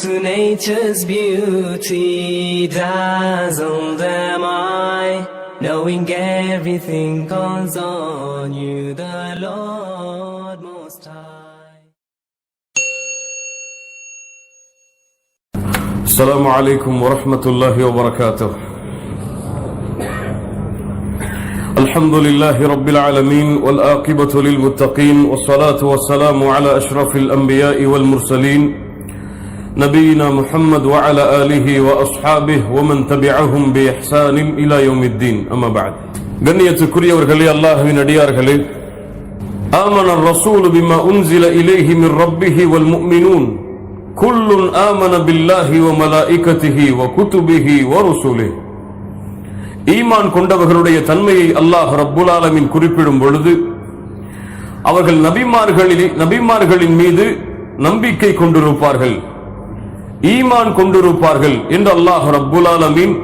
to nature's beauty, dazzle them eye, knowing everything calls on you, the Lord Most High. Assalamu alaikum wa rahmatullahi wa barakatuh. Alhamdulillahi rabbil alameen wal aqibatu lil muttaqin wassalatu wassalamu ala ashrafil anbiya'i wal mursalin nabiyina Muhammad wa ala alihi wa ashabihi wa man tabi'ahum bi ihsanin ila yawmiddin. Amma ba'd. கண்ணியத்துக்குரியவர்களே, அல்லாஹ்வின் அடியார்களே, ஆமன الرسول بما أنزل إليه من ربه والمؤمنون كل آمن بالله وملائكته وكتبه ورسله. ஈமான் கொண்டவர்களுடைய தன்மையை அல்லாஹ் ரப்புல் ஆலமீன் குறிப்பிடும் பொழுது அவர்கள் நபிமார்களின் மீது நம்பிக்கை கொண்டிருப்பார்கள், ஈமான் கொண்டிருப்பார்கள் என்று அல்லாஹ் ரப்புல் ஆலமீன்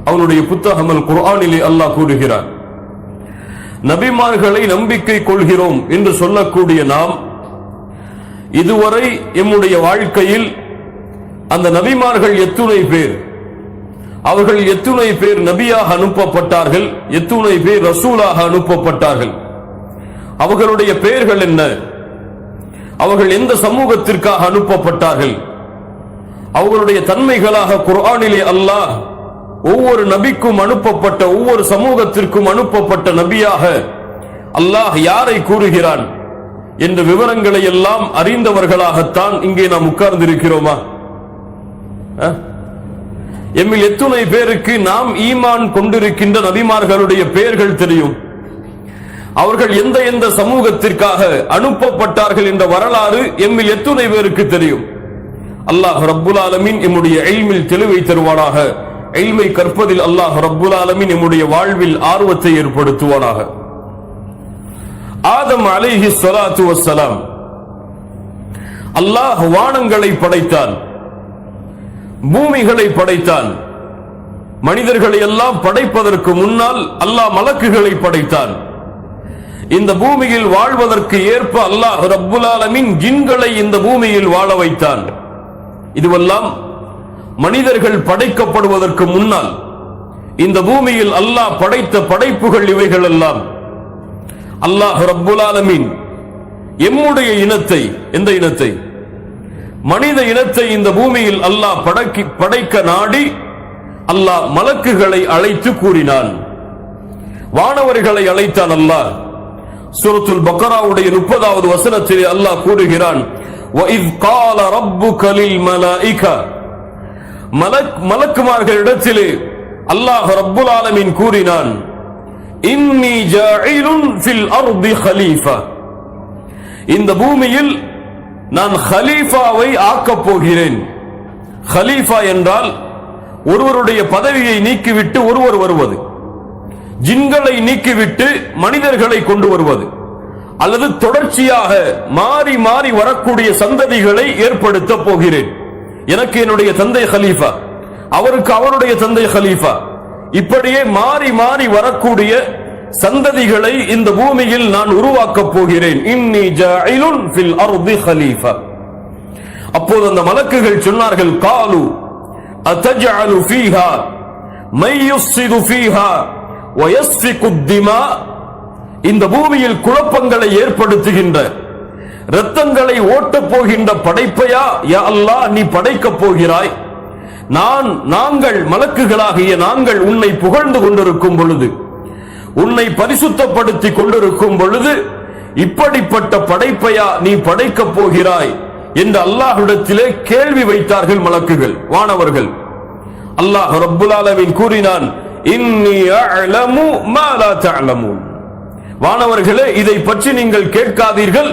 அவனுடைய புத்தகம் அல் குர்ஆனிலே அல்லாஹ் கூறுகிறார். நபிமார்களை நம்பிக்கை கொள்கிறோம் என்று சொல்லக்கூடிய நாம் இதுவரை எம்முடைய வாழ்க்கையில் அந்த நபிமார்கள் எத்துணை பேர், அவர்கள் எத்துணை பேர் நபியாக அனுப்பப்பட்டார்கள், எத்துணை பேர் ரசூலாக அனுப்பப்பட்டார்கள், அவர்களுடைய பெயர்கள் என்ன, அவர்கள் எந்த சமூகத்திற்காக அனுப்பப்பட்டார்கள், அவர்களுடைய தன்மைகளாக குர்ஆனிலே அல்லாஹ் ஒவ்வொரு நபிக்கும் அனுப்பப்பட்ட ஒவ்வொரு சமூகத்திற்கும் அனுப்பப்பட்ட நபியாக அல்லாஹ் யாரை கூறுகிறான் என்ற விவரங்களை எல்லாம் அறிந்தவர்களாகத்தான் இங்கே நாம் உட்கார்ந்திருக்கிறோமா? எம்மில் எத்துணை பேருக்கு நாம் ஈமான் கொண்டிருக்கின்ற நபிமார்களுடைய பெயர்கள் தெரியும்? அவர்கள் எந்த எந்த சமூகத்திற்காக அனுப்பப்பட்டார்கள் என்ற வரலாறு எம்மில் எத்துணை பேருக்கு தெரியும்? அல்லாஹ் ரப்புல் ஆலமீன் எம்முடைய இல்மில் தெளிவை தருவானாக. இல்மை கற்பதில் அல்லாஹ் ரப்புல் ஆலமீன் எம்முடைய வாழ்வில் ஆர்வத்தை ஏற்படுத்துவானாக. ஆதம் அலைஹி ஸலாத்து வஸ்ஸலாம் அல்லாஹ் வானங்களை படைத்தான், பூமிகளை படைத்தான். மனிதர்களை எல்லாம் படைப்பதற்கு முன்னால் அல்லாஹ் மலக்குகளை படைத்தான். இந்த பூமியில் வாழ்வதற்கு ஏற்ப அல்லாஹ் ரப்புல் ஆலமீன் ஜின்களை இந்த பூமியில் வாழ வைத்தான். இதுவெல்லாம் மனிதர்கள் படைக்கப்படுவதற்கு முன்னால் இந்த பூமியில் அல்லாஹ் படைத்த படைப்புகள் இவைகள் எல்லாம். அல்லாஹ் ரப்புல் ஆலமீன் எம்முடைய இனத்தை, எந்த இனத்தை? மனித இனத்தை இந்த பூமியில் அல்லாஹ் படைக்க நாடி அல்லாஹ் மலக்குகளை அழைத்து கூறினான், வானவர்களை அழைத்தான். அல்லாஹ் சூரத்துல் பக்ராவுடைய 30வது வசனத்திலே அல்லாஹ் கூறுகிறான், وَإِذْ قَالَ رَبُّكَ لِلْمَلَائِكَةِ மலக்குமார்களிடத்திலே அல்லாஹ் ரப்புல் ஆலமீன் கூறினான், இன்னி ஜாஇலுன் ஃபில் அர்தி கலீஃபா, இந்த பூமியில் நான் கலீஃபாவை ஆக்கப் போகிறேன். கலீஃபா என்றால் ஒருவருடைய பதவியை நீக்கிவிட்டு ஒருவர் வருவது, ஜின்களை நீக்கிவிட்டு மனிதர்களை கொண்டு வருவது, அல்லது தொடர்ச்சியாக மாறி மாறி வரக்கூடிய சந்ததிகளை ஏற்படுத்த போகிறேன். எனக்கு என்னுடைய தந்தை கலீஃபா, அவருக்கு அவருடைய தந்தை கலீஃபா, இப்படியே மாறி மாறி வரக்கூடிய சந்ததிகளை இந்த பூமியில் நான் உருவாக்கப் போகிறேன். இன்னி ஜாஇலுன் ஃபில் அர்தி கலீஃபா. அப்போது அந்த மலக்குகள் சொன்னார்கள், காலு அத்தஜஅலு ஃபீஹா மை யுஃப்ஸிது ஃபீஹா வ யஸ்ஃபிகு திமா, இந்த பூமியில் குழப்பங்களை ஏற்படுத்துகின்ற, இரத்தங்களை ஓட்டப் போகின்ற படைப்பையா யா அல்லாஹ் நீ படைக்கப் போகிறாய்? நாங்கள் மலக்குகளாகிய நாங்கள் உன்னை புகழ்ந்து கொண்டிருக்கும் பொழுது, உன்னை பரிசுத்தப்படுத்தி கொண்டிருக்கும் பொழுது இப்படிப்பட்ட படைப்பையா நீ படைக்கப் போகிறாய் என்று அல்லாஹ்விடத்திலே கேள்வி வைத்தார்கள் மலக்குகள், வானவர்கள். அல்லாஹ் ரப்புல் ஆலமீன் கூறினான், இன்னி அஅலமு மா லா தஅலமூன், வானவர்களே இதை பற்றி நீங்கள் கேட்காதீர்கள்,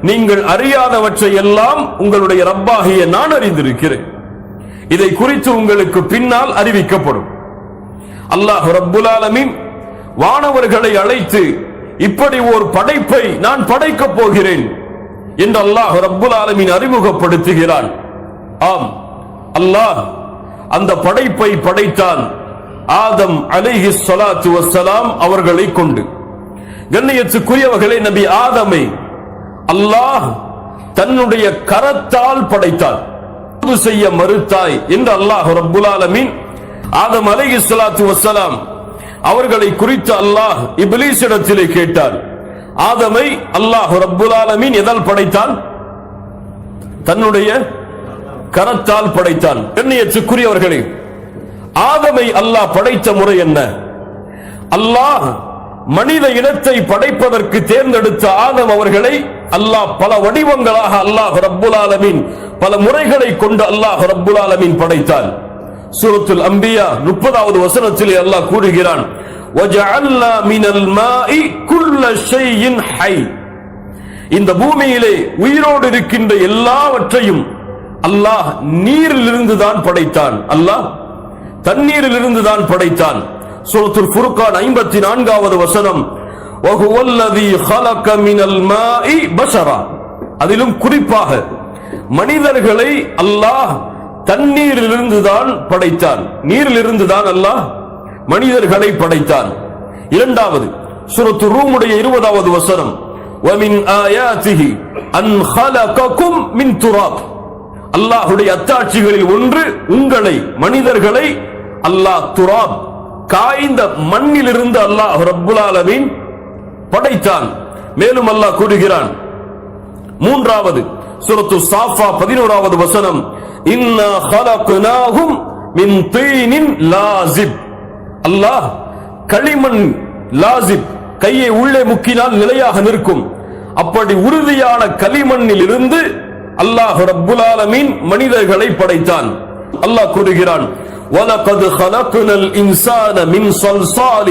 நீங்கள் அறியாதவற்றை எல்லாம் உங்களுடைய ரப்பாகிய நான் அறிந்திருக்கிறேன், இதை குறித்து உங்களுக்கு பின்னால் அறிவிக்கப்படும். அல்லாஹ் ரப்புல் ஆலமீன் வானவர்களை அழைத்து இப்படி ஒரு படைப்பை நான் படைக்கப் போகிறேன் என்று அல்லாஹ் ரப்புல் ஆலமீன் அறிமுகப்படுத்துகிறான். ஆம், அல்லாஹ் அந்த படைப்பை படைத்தான் ஆதம் அலைஹி ஸலாத்து வஸ்ஸலாம் அவர்களை கொண்டு. கண்ணியத்துக்குரியவர்களே, நபி ஆதமை அல்லாஹ் தன்னுடைய கரத்தால் படைத்தான். செய்ய மறுத்தாய் என்று அல்லாஹ் ரப்புல் ஆலமீன் ஆதம் அலைஹிஸ்ஸலாத்து வஸ்ஸலாம் அவர்களை குறித்து அல்லாஹ் இப்லீஸிடத்திலே கேட்டார். ஆதமை அல்லாஹ் ரப்புல் ஆலமீன் எதால் படைத்தான்? தன்னுடைய கரத்தால் படைத்தான். கண்ணியத்துக்குரியவர்களே, ஆதமை அல்லாஹ் படைத்த முறை என்ன? அல்லாஹ் மனித இனத்தை படைப்பதற்கு தேர்ந்தெடுத்த ஆதம் அவர்களை அல்லாஹ் பல வடிவங்களாக அல்லாஹ் ரப்புல் ஆலமீன் பல முறைகளை கொண்டு அல்லாஹ் ரப்புல் ஆலமீன் படைத்தான். சூரத்துல் அம்பியா 30வது வசனத்திலே அல்லாஹ் கூறுகிறான், வஜஅல்னா மினல் மாஇ குல்ல ஷைஇன் ஹை. இந்த பூமியிலே உயிரோடு இருக்கின்ற எல்லாவற்றையும் அல்லாஹ் நீரிலிருந்து தான் படைத்தான். அல்லாஹ் தண்ணீரிலிருந்து தான் படைத்தான். சூரத்துல் ஃபுர்கான் 54வது வசனம், வஹுவல்லதீ خلق மினல் மாஇ பஷரா. அதிலும் குறிப்பாக மனிதர்களை அல்லாஹ் தண்ணீரிலிருந்து தான் படைத்தான். நீரிலிருந்து தான் அல்லாஹ் மனிதர்களை படைத்தான். இரண்டாவது சூரத்து ரூமுடைய 20வது வசனம், வமின் ஆயாத்திஹி அன் خلقكم மின் துராப். அல்லாஹ்வுடைய அத்தாட்சிகளில் ஒன்று உங்களை மனிதர்களை அல்லாஹ் துராப் காய்ந்த மண்ணிலிருந்து அல்லாஹ் ரப்புல் ஆலமீன் படைத்தான். மேலும் அல்லாஹ் கூறுகிறான், மூன்றாவது சூரத்து சாஃபா 11வது வசனம், இன்னா خلقناهم من طين لازب. அல்லாஹ் களிமண் லாசிப், கையை உள்ளே முக்கினால் நிலையாக நிற்கும் அப்படி உறுதியான களிமண்ணில் இருந்து அல்லாஹ் ரப்புல் ஆலமீன் மனிதர்களை படைத்தான். அல்லாஹ் கூறுகிறான், وَلَقَدْ خَلَقْنَا الْإِنسَانَ مِنْ صَلْصَالٍ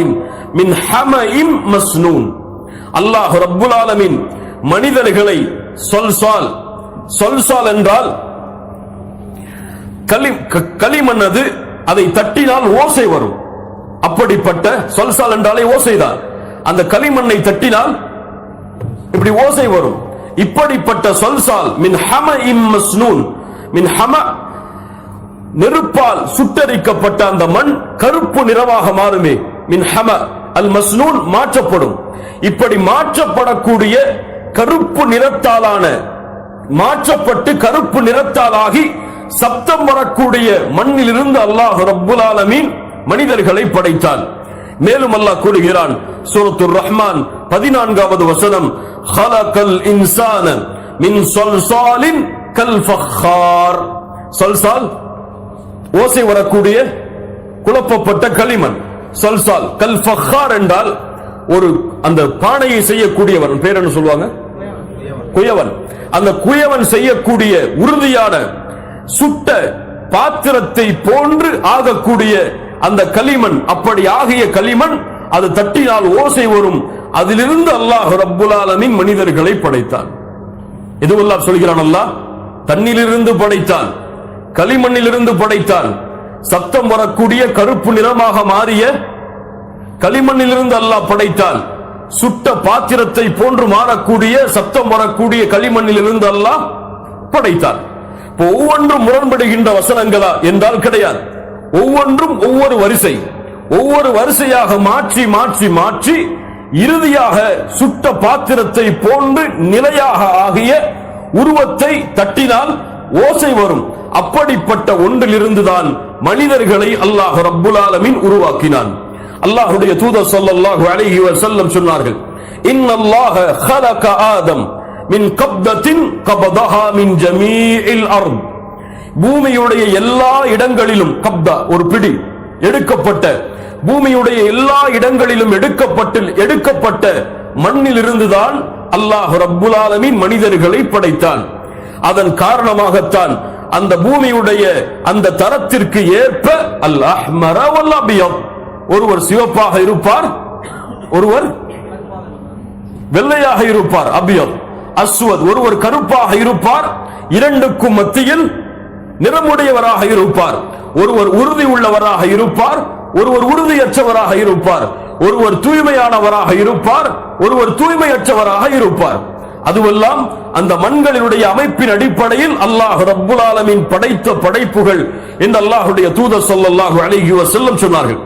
مِنْ حَمَإٍ مَسْنُونٍ. அல்லாஹ் ரப்புல் ஆலமீன் மனிதர்களை சொல்சால் என்றால் களிமண், அது அதை தட்டினால் ஓசை வரும். அப்படிப்பட்ட சொல்சால் என்றாலே ஓசைதான். அந்த களிமண்ணை தட்டினால் இப்படி ஓசை வரும். இப்படிப்பட்ட சொல்சால் மின் ஹமஇம் மஸ்னூன். மின் ஹம, நெருப்பால் சுட்டரிக்கப்பட்ட அந்த மண் கருப்பு நிறமாக மாறுமே. மின் ஹம அல் மஸ்னூன், மாற்றப்படும். இப்படி மாற்றப்படக்கூடிய கருப்பு நிறத்தாலான, மாற்றப்பட்டு கருப்பு நிறத்தாலாகி சப்தம் வரக்கூடிய மண்ணிலிருந்து அல்லாஹ் ரப்புல் ஆலமீன் மனிதர்களை படைத்தான். மேலும் அல்லாஹ் கூறுகிறான் சூரத்துர் ரஹ்மான் 14வது வசனம், خلقல் இன்சான மின் ஸல்ஸாலின் கல் ஃபخار. ஸல்ஸால் ஓசை வரக்கூடிய குழப்பப்பட்ட களிமண். ஸல்ஸால் கல் ஃபخار என்றால் ஒரு அந்த பானையை செய்யக்கூடியவன் பேர் என்ன சொல்வாங்க? குயவன். அந்த குயவன் செய்யக்கூடிய உறுதியான சுட்ட பாத்திரத்தை போன்று ஆகக்கூடிய அந்த களிமண், அப்படி ஆகிய களிமண் அது தட்டினால் ஓசை வரும். அதிலிருந்து அல்லாஹ் ரப்புல் ஆலமீன் மனிதர்களை படைத்தான். இது அல்லாஹ் சொல்கிறான், அல்லாஹ் தண்ணீரிலிருந்து படைத்தான், களிமண்ணிலிருந்து படைத்தான். சத்தம் வரக்கூடிய கருப்பு நிறமாக மாறிய களிமண்ணிலிருந்து அல்லாஹ் படைத்தான். சுட்ட பாத்திரத்தை போன்று மாறக்கூடிய சத்தம் வரக்கூடிய களிமண்ணிலிருந்து அல்லாஹ் படைத்தான். ஒவ்வொன்றும் முரண்படுகின்ற வசனங்களா என்றால் கிடையாது. ஒவ்வொன்றும் ஒவ்வொரு வரிசை, ஒவ்வொரு வரிசையாக மாற்றி மாற்றி மாற்றி இறுதியாக சுட்ட பாத்திரத்தை போன்று நிலையாக ஆகிய உருவத்தை தட்டினால் ஓசை வரும். அப்படிப்பட்ட ஒன்றிலிருந்துதான் மனிதர்களை அல்லாஹ் ரப்புல் ஆலமீன் உருவாக்கினான். அல்லாஹ்வுடைய தூதர் ஸல்லல்லாஹு அலைஹி வஸல்லம் சொன்னார்கள், இன்னல்லாஹ خلق ஆதம் மின் கப்தத்தின் கபதஹா மின் ஜமீஇல் அர்த். பூமியுடைய எல்லா இடங்களிலும், கப்தா ஒரு பிடி, எடுக்கப்பட்ட பூமியுடைய எல்லா இடங்களிலும் எடுக்கப்பட்ட மண்ணில் இருந்துதான் அல்லாஹ் ரப்புல் ஆலமீன் மனிதர்களை படைத்தான். அதன் காரணமாகத்தான் அந்த பூமியுடைய அந்த தரத்திற்கு ஏற்ப அல் அஹ்மர வல் அபியத், ஒருவர் சிவப்பாக இருப்பார், ஒருவர் வெள்ளையாக இருப்பார். அபியத் அஸ்வத், ஒருவர் கருப்பாக இருப்பார். இரண்டுக்கும் மத்தியில் நிறமுடையவராக இருப்பார். ஒருவர் உறுதி உள்ளவராக இருப்பார், ஒருவர் உறுதியற்றவராக இருப்பார். ஒருவர் தூய்மையானவராக இருப்பார், ஒருவர் தூய்மையற்றவராக இருப்பார். அதுவெல்லாம் அந்த மண்களினுடைய அமைப்பின் அடிப்படையில் அல்லாஹ் ரப்புல் ஆலமீன் படைத்த படைப்புகள் என்று அல்லாஹ்வுடைய தூதர் ஸல்லல்லாஹு அலைஹி வஸல்லம் சொன்னார்கள்.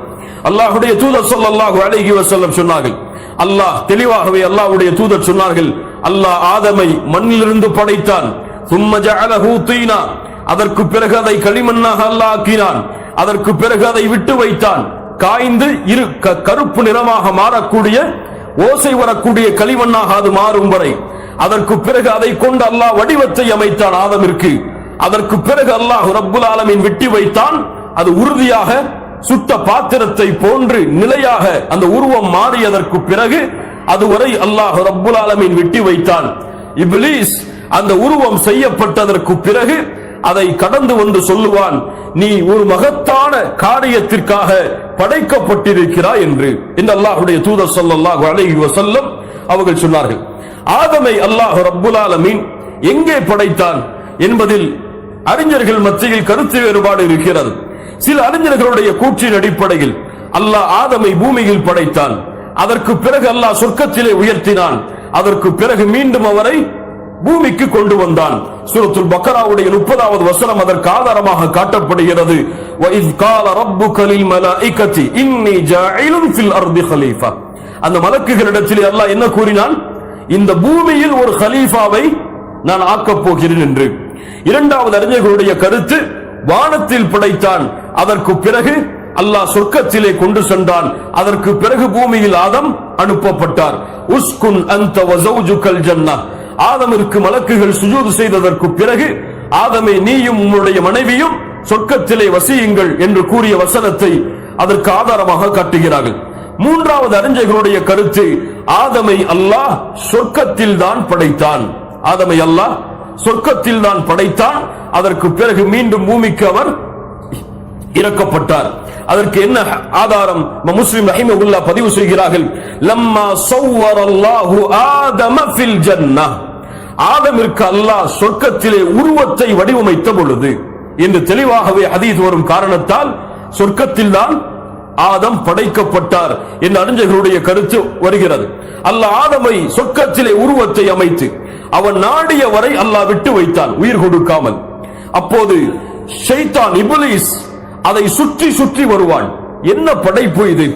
அல்லாஹ்வுடைய தூதர் ஸல்லல்லாஹு அலைஹி வஸல்லம் சொன்னார்கள், அல்லாஹ் தெளிவாகவே அல்லாஹ்வுடைய தூதர் சொன்னார்கள், அல்லாஹ் ஆதமை மண்ணிலிருந்து படைத்தான். ثم جعله طينا, அதற்கு பிறகு அதை களிமண்ணாக அல்லாஹ் ஆக்கினான். அதற்கு பிறகு அதை விட்டு வைத்தான். காய்ந்து கருப்பு நிறமாக மாறக்கூடிய, ஓசை வரக்கூடிய களிமண்ணாக அது மாறும் வரை. அதற்கு பிறகு அதை கொண்டு அல்லாஹ் வடிவத்தை அமைத்தான் ஆதமிற்கு. அதற்கு பிறகு அல்லாஹ் ரப்புல் ஆலமீன் விட்டு வைத்தான். அது உறுதியாக சுட்ட பாத்திரத்தை போன்று நிலையாக அந்த உருவம் மாறியதற்கு பிறகு அதுவரை அல்லாஹ் ரப்புல் ஆலமீன் விட்டு வைத்தான். இப்லீஸ் அந்த உருவம் செய்யப்பட்டதற்கு பிறகு அதை கடந்து வந்து சொல்லுவான், நீ ஒரு மகத்தான காரியத்திற்காக படைக்கப்பட்டிருக்கிறாய் என்று. இந்த அல்லாஹ்வுடைய தூதர் ஸல்லல்லாஹு அலைஹி வஸல்லம் அவர்கள் சொன்னார்கள். ஆதமை அல்லாஹ் ரப்புல் ஆலமீன் எங்கே படைத்தான் என்பதில் அறிஞர்கள் மத்தியில் கருத்து வேறுபாடு இருக்கிறது. சில அறிஞர்களுடைய கூற்றின் அடிப்படையில் அல்லாஹ் ஆதமை பூமியில் படைத்தான். அதற்கு பிறகு அல்லாஹ் சொர்க்கத்திலே உயர்த்தினான். அதற்கு பிறகு மீண்டும் அவரை பூமிக்கு கொண்டு வந்தான். சூரத்துல் பக்கராவுடைய 30வது வசனம் அதற்கு ஆதாரமாக காட்டப்படுகிறது. வஇஸ் கால ரப்புக லில் மலாயிகதி இன்னி ஜாயிலுன் ஃபில் அர்தி கலீஃபா. அந்த மலக்குகளிடத்தில் அல்லாஹ் என்ன கூறினான்? இந்த பூமியில் ஒரு கலீஃபாவை நான் ஆக்கப் போகிறேன் என்று. இரண்டாவது அறிஞர்களுடைய கருத்து, வானத்தில் படைத்தான். அதற்கு பிறகு அல்லாஹ் சொர்க்கத்திலே கொண்டு சென்றான். அதற்கு பிறகு பூமியில் ஆதம் அனுப்பப்பட்டார். உஸ்குன் அன்த வ ஸௌஜுகல் ஜன்னah. ஆதமிற்கு மலக்குகள் சுஜூது செய்ததற்கு பிறகு, ஆதமே நீயும் உன்னுடைய மனைவியும் சொர்க்கத்திலே வசியுங்கள் என்று கூறிய வசனத்தை அதற்கு ஆதாரமாக காட்டுகிறார்கள். மூன்றாவது அறிஞர்களுடைய கருத்து, ஆதமை அல்லாஹ் சொர்க்கத்தில் தான் படைத்தான். ஆதமை அல்லாஹ் சொர்க்கத்தில் தான் படைத்தான். அதற்கு பிறகு மீண்டும் பூமிக்கு அவர் இறக்கப்பட்டார். அதற்கு என்ன ஆதாரம்? முஸ்லிம் ரஹிமஹுல்லாஹ் பதிவு செய்கிறார்கள், லம்மா ஸவ்வரல்லாஹு ஆதம ஃபில் ஜன்னah. ஆதமிற்கு அல்லாஹ் சொர்க்கத்திலே உருவத்தை வடிவமைத்த பொழுது என்று தெளிவாகவே ஹதீஸ் வரும் காரணத்தால் சொர்க்கத்தில் தான் ஆதம் படைக்கப்பட்டார் என்று அறிஞர்களுடைய கருத்து வருகிறது. அல்லாஹ் ஆதமை சொர்க்கத்திலே உருவத்தை அமைத்து அவன் நாடிய வரை அல்லாஹ் விட்டு வைத்தான், உயிர் கொடுக்காமல். அப்போது ஷைத்தான் இப்லீஸ் அதை சுற்றி சுற்றி வருவான். என்ன படைப்பு இது?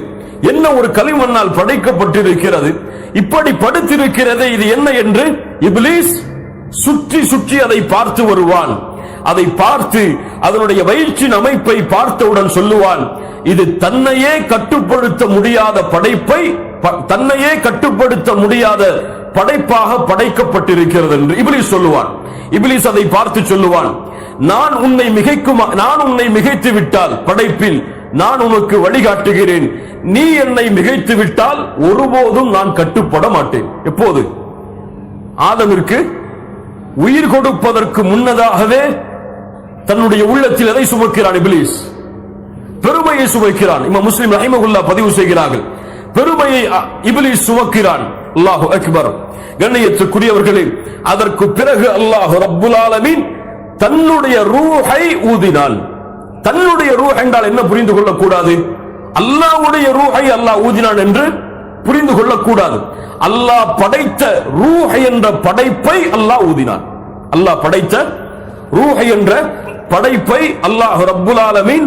என்ன ஒரு களிமண்ணால் படைக்கப்பட்டிருக்கிறது? இப்படி படுத்திருக்கிறது, இது என்ன என்று இப்லீஸ் சுற்றி சுற்றி அதை பார்த்து வருவான். அதை பார்த்து அதனுடைய வயிற்றின் அமைப்பை பார்த்தவுடன் சொல்லுவான், இது தன்னையே கட்டுப்படுத்த முடியாத படைப்பை, தன்னையே கட்டுப்படுத்த முடியாத படைப்பாக படைக்கப்பட்டிருக்கிறது என்று இப்லீஸ் சொல்லுவான். இப்லீஸ் அதை பார்த்து சொல்லுவான், நான் உன்னை மிகைத்து விட்டால் படைப்பில் நான் உனக்கு வழிகாட்டுகிறேன். நீ என்னை மிகைத்து விட்டால் ஒருபோதும் நான் கட்டுப்பட மாட்டேன். எப்போது? ஆதமிற்கு உயிர் கொடுப்பதற்கு முன்னதாகவே தன்னுடைய உள்ளத்தில் எதை சுமக்கிறான் இப்லீஸ்? பெருமையை சுமக்கிறான். இமாம் முஸ்லிம் ரஹிமஹுல்லாஹ் பதிவு செய்கிறார்கள், பெருமையை இப்லீஸ் சுமக்கிறான். அல்லாஹு அக்பர். கண்ணியத்துக்குரியவர்களே, அதற்கு பிறகு அல்லாஹ் ரப்புல் ஆலமீன் தன்னுடைய ரூஹை ஊதினான். தன்னுடைய ரூஹ் என்றால் என்ன புரிந்து கொள்ளக்கூடாது? அல்லாஹ்வுடைய ரூஹை அல்லாஹ் ஊதினான் என்று புரிந்து கொள்ளக்கூடாது. அல்லாஹ் படைத்த ரூஹ் என்ற படைப்பை அல்லாஹ் ஊதினான். அல்லாஹ் படைத்த ரூஹ் என்ற படைப்பை அல்லாஹ் ரப்புல் ஆலமீன்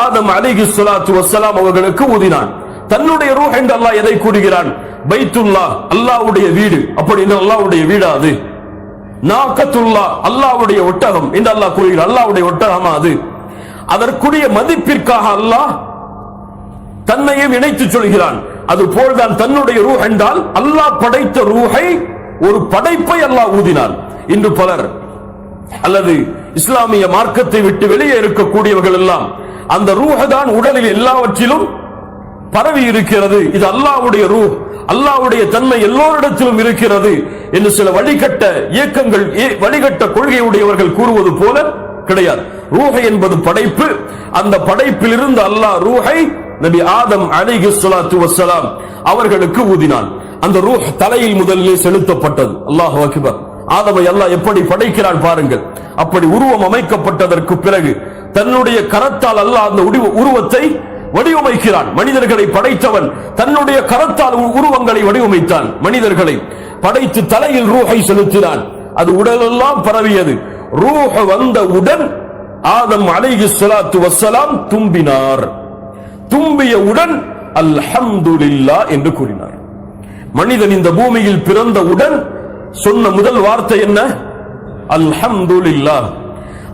ஆதம் அலைஹிஸ்ஸலாத்து வஸ்ஸலாம் அவர்களுக்கு ஊதினான். தன்னுடைய ரூஹ் என்று அல்லாஹ் எதை கூறுகிறான்? பைத்துல்லாஹ், அல்லாஹ்வுடைய வீடு. அப்படி என்ன அல்லாஹ்வுடைய வீடா அது? நாகத்துல்லாஹ், அல்லாஹ்வுடைய ஒட்டகம் என்று அல்லாஹ் கூறுகிறான். அல்லாஹ்வுடைய ஒட்டகமா அது? அதற்குரிய மதிப்பிற்காக அல்லாஹ் தன்னையும் இணைத்து சொல்கிறான். அதுபோல்தான் தன்னுடைய ரூஹ் என்றால் அல்லாஹ் படைத்த ரூஹை, ஒரு படைப்பை அல்லாஹ் ஊதினான். இன்று பலர் அல்லது இஸ்லாமிய மார்க்கத்தை விட்டு வெளியே இருக்கக்கூடியவர்கள் எல்லாம் அந்த ரூஹ் தான் உடலில் எல்லாவற்றிலும் பரவி இருக்கிறது, இது அல்லாஹ்வுடைய ரூஹ், அல்லாஹ்வுடைய தன்மை எல்லோரிடத்திலும் இருக்கிறது என்று சில வழிகட்ட இயக்கங்கள், வழிகட்ட கொள்கையுடையவர்கள் கூறுவது போல கிடையாது. ரூஹ் என்பது படைப்பு. அந்த படைப்பில் இருந்து அல்லாஹ் ரூஹை நபி ஆதம் அலைஹிஸ்ஸலாத்து வஸ்ஸலாம் அவர்களுக்கு ஊதினான். அந்த ரூஹ் தலையில் முதலில் செலுத்தப்பட்டது. அல்லாஹு அக்பர். ஆதமை அல்லாஹ் எப்படி படைக்கிறான் பாருங்கள். அப்படி உருவம் அமைக்கப்பட்டதற்கு பிறகு தன்னுடைய கரத்தால் அல்லாஹ் அந்த உருவத்தை வடிவமைக்கிறான். மனிதர்களை படைத்தவன் தன்னுடைய கரத்தால் உருவங்களை வடிவமைத்தான். மனிதர்களை படைத்து தலையில் ரூஹை செலுத்தினான். அது உடலெல்லாம் பரவியது. ரூஹ் வந்தவுடன் ஆதம் அலைஹிஸ்ஸலாத்து வஸ்ஸலாம் தும்பினார். தும்பியவுடன் அல்ஹம்துலில்லாஹ் என்று கூறினார். மனிதன் இந்த பூமியில் பிறந்தவுடன் சொன்ன முதல் வார்த்தை என்ன? அல்ஹம்துலில்லாஹ்.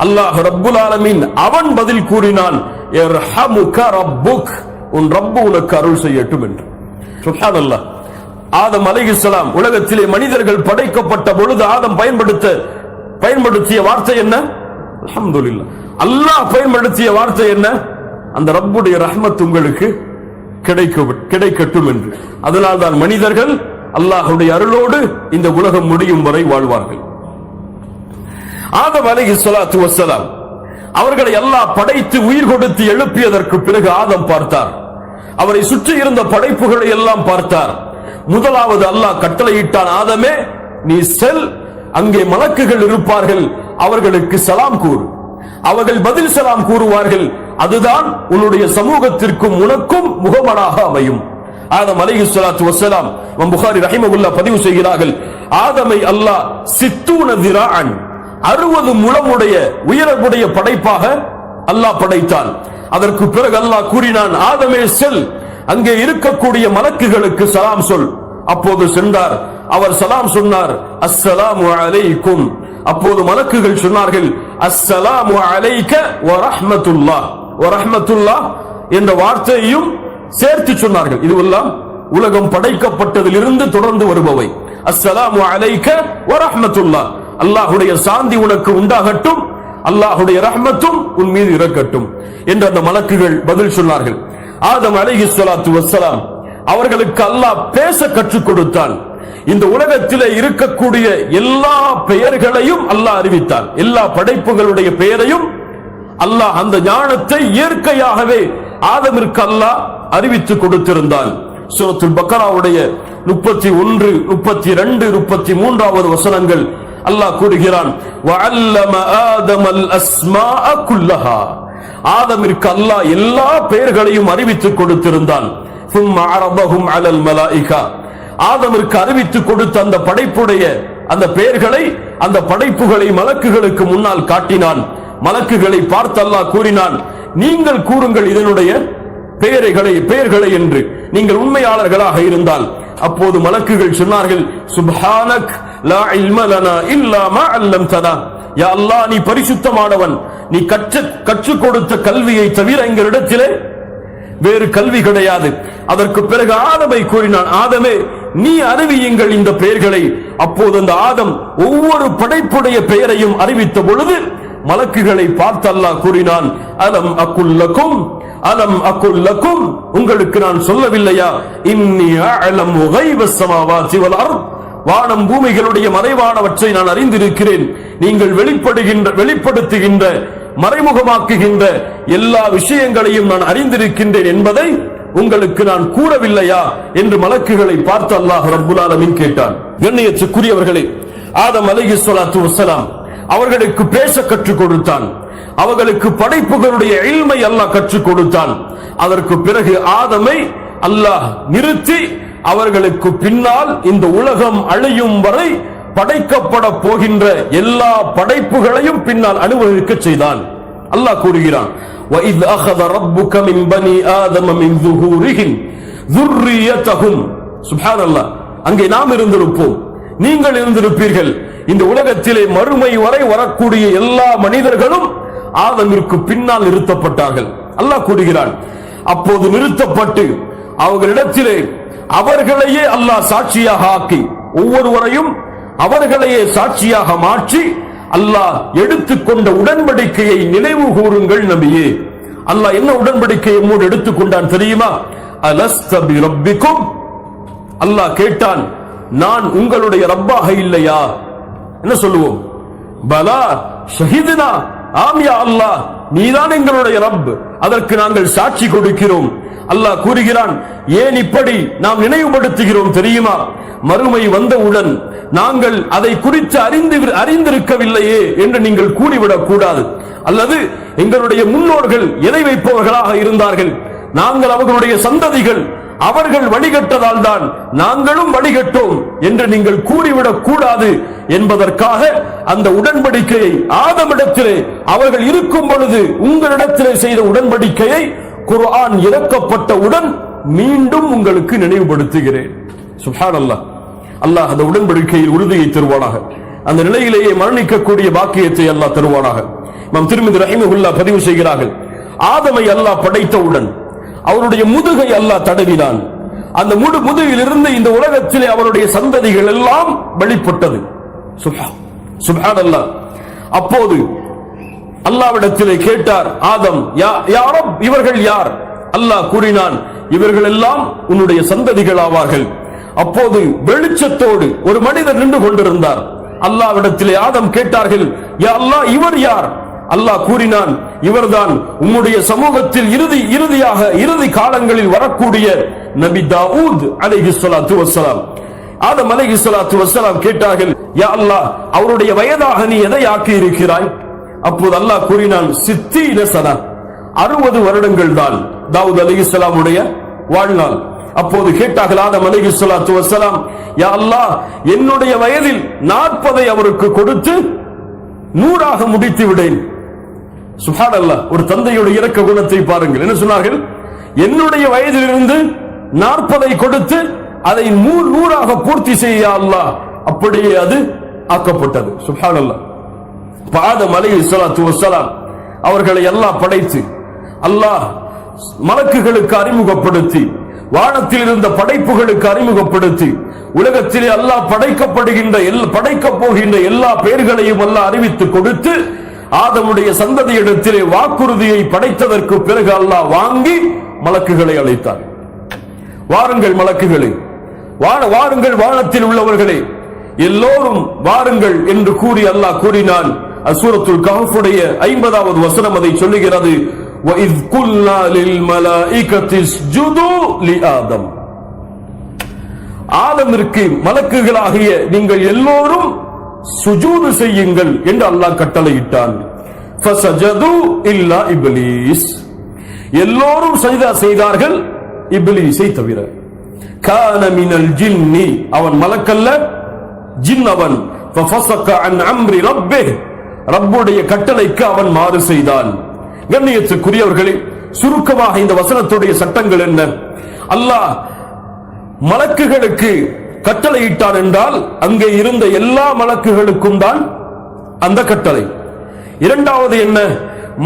அல்லாஹ் ரப்புல் ஆலமீன் அவன் பதில் கூறினான், இர்ஹமுக ரப்புக், உன் ரப்பு உனக்கு அருள் செய்யட்டும் என்று. சுப்ஹானல்லாஹ். ஆதம் அலைஹிஸ்ஸலாம் உலகத்திலே மனிதர்கள் படைக்கப்பட்ட பொழுது ஆதம் பயன்படுத்திய வார்த்தை என்ன? அல்ஹம்துலில்லாஹ். அல்லாஹ் பயன்படுத்திய வார்த்தை என்ன? அந்த ரப்புடைய ரஹ்மத் உங்களுக்கு கிடைக்கட்டும் என்று. அதனால்தான் மனிதர்கள் அல்லாஹ்வுடைய அருளோடு இந்த உலகம் முடியும் வரை வாழ்வார்கள். ஆதம் அலைஹிஸ்ஸலாத்து வஸ்ஸலாம் அவர்களை அல்லாஹ் படைத்து உயிர் கொடுத்து எழுப்பியதற்கு பிறகு ஆதம் பார்த்தார். அவரை சுற்றி இருந்த படைப்புகளை எல்லாம் பார்த்தார். முதலாவது அல்லாஹ் கட்டளையிட்டான், ஆதமே நீ செல், அங்கே மலக்குகள் இருப்பார்கள், அவர்களுக்கு சலாம் கூறு. அவர்கள் பதில் சலாம் கூறுவார்கள். அதுதான் உன்னுடைய சமூகத்திற்கும் உனக்கும் முகமனாக அமையும். ஆதம் அலைஹிஸ்ஸலாத்து வஸ்ஸலாம் புகாரி ரஹிமஹுல்லாஹ் பதிவு செய்கிறார்கள், ஆதமை அல்லாஹ் 60 திராஅன் 60 முழமுடைய உயரமுடைய படைப்பாக அல்லாஹ் படைத்தான். அதற்கு பிறகு அல்லாஹ் கூறினான், ஆதமே செல், அங்கே இருக்கக்கூடிய மலக்குகளுக்கு சலாம் சொல். அப்போது சென்றார். அவர் சலாம் சொன்னார், அஸ்ஸலாமு அலைக்கும். அப்போது மலக்குகள் சொன்னார்கள், அஸ்ஸலாமு அலைக வ ரஹ்மத்துல்லாஹ். வ ரஹ்மத்துல்லாஹ் என்ற வார்த்தையையும் சேர்த்து சொன்னார்கள். இதுவெல்லாம் உலகம் படைக்கப்பட்டதிலிருந்து தொடர்ந்து வருபவை. அஸ்ஸலாமு அலைக வ ரஹ்மத்துல்லாஹ், அல்லாஹ்வுடைய சாந்தி உனக்கு உண்டாகட்டும், அல்லாஹ்வுடைய ரஹ்மத்தும் உன் மீது இறக்கட்டும் என்று அந்த மலக்குகள் பதில் சொன்னார்கள். ஆதம் அலைஹிஸ்ஸலாத்து வஸ்ஸலாம் அவர்களுக்கு அல்லாஹ் பேச கற்றுக் கொடுத்தான். இந்த உலகத்திலே இருக்கக்கூடிய எல்லா பெயர்களையும் அல்லாஹ் அறிவித்தான். எல்லா படைப்புகளுடைய பெயரையும் அல்லாஹ் அந்த ஞானத்தை இயற்கையாகவே ஆதமிற்கு அல்லாஹ் அறிவித்து கொடுத்திருந்தான். சூரத்துல் பக்கராவுடைய 31, 32, 33வது வசனங்கள் அல்லாஹ் கூறுகிறான், வஅல்லம ஆதமல் அஸ்மாஅ குல்லஹா. ஆதமிற்கு அல்லாஹ் எல்லா பெயர்களையும் அறிவித்து கொடுத்திருந்தான். ثم عرضهم على الملائكه. ஆதமிற்கு அறிவித்து கொடுத்த அந்த படைப்புடைய அந்த பெயர்களை, அந்த படைப்புகளை மலக்குகளுக்கு முன்னால் காட்டினான். மலக்குகளை பார்த்து அல்லாஹ் கூறினான், நீங்கள் கூறுங்கள் இதனுடைய பெயர்களை என்று, நீங்கள் உண்மையாளர்களாக இருந்தால். அப்போது மலக்குகள் சொன்னார்கள், சுப்ஹானக் லா இல்ம லனா இல்லா மா அல்லம்தனா. யா அல்லாஹ், நீ பரிசுத்தமானவன், நீ கற்றுக் கொடுத்த கல்வியை தவிர எங்களிடத்திலே வேறு கல்வி கிடையாது. அதற்கு பிறகு ஆதமை கூறினான், ஆதமே நீ அறிவியுங்கள் இந்த பெயர்களை. அப்போது அந்த ஆதம் ஒவ்வொரு படைப்புடைய பெயரையும் அறிவித்த பொழுது மலக்குகளை பார்த்து அல்லாஹ் கூறினான், அலம் அகுல்லக்கும் அலம் அகுல்லக்கும், உங்களுக்கு நான் சொல்லவில்லையா, இன்னி அஅலமு கைபஸ் ஸமாவாதி வல் அர்த், வானம் பூமிகளுடைய மறைவானவற்றை நான் அறிந்திருக்கிறேன். நீங்கள் வெளிப்படுத்துகின்ற மறைமுகமாக்குகின்ற எல்லா விஷயங்களையும் நான் அறிந்திருக்கின்றேன் என்பதை உங்களுக்கு நான் கூறவில்லையா என்று மலக்குகளை பார்த்து அல்லாஹ் ரப்புல் ஆலமீன் கேட்டான். கண்ணியத்துக்குரியவர்களே, ஆதம் அலைஹிஸ்ஸலாத்து வஸ்ஸலாம் அவர்களுக்கு பேச கற்றுக் கொடுத்தான். அவர்களுக்கு படைப்புகளுடைய இல்மை அல்லாஹ் கற்றுக் கொடுத்தான். அதற்கு பிறகு ஆதமை அல்லாஹ் நிறுத்தி அவர்களுக்கு பின்னால் இந்த உலகம் அழியும் வரை படைக்கப்பட போகின்ற எல்லா படைப்புகளையும் பின்னால் அனுபவிக்க செய்தான். அல்லாஹ் கூறுகிறான், وَإِذْ أَخَذَ رَبُّكَ مِنْ بَنِي آدَمَ مِنْ ظُهُورِهِمْ ذُرِّيَّتَهُمْ. சுப்ஹானல்லாஹ், அங்கே நாம் இருந்திருப்போம், நீங்கள் இருந்திருப்பீர்கள். இந்த உலகத்திலே மறுமை வரை வரக்கூடிய எல்லா மனிதர்களும் ஆதமிற்கு பின்னால் நிறுத்தப்பட்டார்கள். அல்லாஹ் கூறுகிறான், அப்போது நிறுத்தப்பட்டு அவர்களிடத்திலே அவர்களையே அல்லாஹ் சாட்சியாக ஆக்கி, ஒவ்வொருவரையும் அவர்களையே சாட்சியாக மாற்றி அல்லாஹ் எடுத்துக்கொண்ட உடன்படிக்கையை நினைவு கூறுங்கள் நபியே. அல்லாஹ் என்ன உடன்படிக்கையை மூடு எடுத்துக்கொண்டான் தெரியுமா? அலஸ்த பி ரப்பிக்கும். அல்லாஹ் கேட்டான், நான் உங்களுடைய ரப்பாக இல்லையா? என்ன சொல்லுவோம்? பலா ஷஹிதுனா, ஆம் யா அல்லாஹ், நீதான் எங்களுடைய ரப், அதற்கு நாங்கள் சாட்சி கொடுக்கிறோம். அல்லாஹ் கூறுகிறான், ஏன் இப்படி நாம் நினைவுபடுத்துகிறோம் தெரியுமா? மறுமை வந்தவுடன் நாங்கள் அதை குறித்து அறிந்திருக்கவில்லையே என்று நீங்கள் கூறிவிடக் கூடாது. அல்லது எங்களுடைய முன்னோர்கள் எதை வைப்பவர்களாக இருந்தார்கள், நாங்கள் அவர்களுடைய சந்ததிகள், அவர்கள் வழிகட்டதால் தான் நாங்களும் வழிகட்டோம் என்று நீங்கள் கூறிவிடக் கூடாது என்பதற்காக அந்த உடன்படிக்கையை ஆதமிடத்திலே அவர்கள் இருக்கும் பொழுது உங்களிடத்திலே செய்த உடன்படிக்கையை குர்ஆன் இறக்கப்பட்டவுடன் மீண்டும் உங்களுக்கு நினைவுபடுத்துகிறேன். சுப்ஹானல்லாஹ். அல்லாஹ் அந்த உடன்படிக்கையில் உறுதியை தருவானாக. அந்த நிலையிலேயே மரணிக்கக்கூடிய பாக்கியத்தை அல்லாஹ் தருவானாக. இமாம் திர்மிதி ரஹிமஹுல்லாஹ் பதிவு செய்கிறார்கள், ஆதமை அல்லாஹ் படைத்தவுடன் அவருடைய முதுகை அல்லாஹ் தடவினான். அந்த முதுகிலிருந்து இந்த உலகத்திலே அவருடைய சந்ததிகள் எல்லாம் வெளிப்பட்டது. சுப்ஹானல்லாஹ். அப்போது அல்லாஹ்விடத்திலே கேட்டார் ஆதம், யா ரப், இவர்கள் யார்? அல்லாஹ் கூறினான், இவர்கள் எல்லாம் உன்னுடைய சந்ததிகள் ஆவார்கள். அப்போது வெளிச்சத்தோடு ஒரு மனிதர் நின்று கொண்டிருந்தார். அல்லாஹ்விடத்திலே ஆதம் கேட்டார்கள், யா அல்லாஹ், இவர் யார்? அல்லாஹ் கூறினான், இவர்தான் உம்முடைய சமூகத்தில் இறுதி காலங்களில் வரக்கூடிய நபி தாவூத் அலைஹிஸ்ஸலாத்து வஸ்ஸலாம். ஆதம் அலைஹிஸ்ஸலாத்து வஸ்ஸலாம் கேட்டார்கள், யா அல்லாஹ், அவருடைய வயதாக நீ எதை ஆக்கி இருக்கிறாய்? அப்போது அல்லாஹ் கூறினான், 60 சனா, 60 வருடங்கள் தான் தாவூத் அலைஹிஸ்ஸலாமுடைய வாழ்நாள். அப்போது கேட்டார்கள் ஆதம் அலைஹிஸ்ஸலாத்து வஸ்ஸலாம், யா அல்லாஹ், என்னுடைய வயதில் 40 அவருக்கு கொடுத்து 100ஆக முடித்து விடேன். சுப்ஹானல்லாஹ். ஒரு தந்தையுடைய இரக்க குணத்தை பாருங்கள். என்ன சொன்னார்கள்? என்னுடைய வயதிலிருந்து 40 கொடுத்து அதை 100ஆக பூர்த்தி செய்ய அல்லாஹ். அப்படியே அது ஆக்கப்பட்டது. சுப்ஹானல்லாஹ். ஆதம் அலைஹிஸ்ஸலாத்து வஸ்ஸலாம் அவர்களை அல்லாஹ் படைத்து, அல்லாஹ் மலக்குகளுக்கு அறிமுகப்படுத்தி, வானத்தில் இருந்த படைப்புகளுக்கு அறிமுகப்படுத்தி, உலகத்திலே அல்லாஹ் படைக்கப் போகின்ற எல்லா பெயர்களையும் அல்லாஹ் அறிவித்து கொடுத்து, ஆதமுடைய சந்ததியிடத்திலே வாக்குறுதியை படைத்ததற்கு பிறகு அல்லாஹ் வாங்கி மலக்குகளை அழைத்தார். வாருங்கள் மலக்குகளே, வாருங்கள் வானத்தில் உள்ளவர்களே, எல்லோரும் வாருங்கள் என்று கூறி அல்லாஹ் கூறினான். சூரத்துல் கஹ்ஃபுடைய 50வது வசனம் அதை சொல்லுகிறது, وَإِذْ قُلْنَا لِلْمَلَائِكَةِ اسْجُدُوا لِآدَمَ. ஆதமிற்கு மலக்குகளாகிய நீங்கள் எல்லோரும் சுஜூது செய்யுங்கள் என்று அல்லாஹ் கட்டளையிட்டான். فَسَجَدُوا إِلَّا إِبْلِيسَ. எல்லோரும் சஜ்தா செய்தார்கள், இப்லீஸை தவிர. كَانَ مِنَ الْجِنِّ. அவன் மலக்கல்ல, ஜின் அவன். فَفَسَقَ عَنْ أَمْرِ رَبِّهِ. ரப்புடைய கட்டளைக்கு அவன் மாறு செய்தான். கண்ணியத்துக்குரியவர்களே, சுருக்கமாக இந்த வசனத்துடைய சட்டங்கள் என்ன? அல்லாஹ் மலக்குகளுக்கு கட்டளையிட்டான் என்றால் அங்கே இருந்த எல்லா மலக்குகளுக்கும் தான் அந்த கட்டளை. இரண்டாவது என்ன?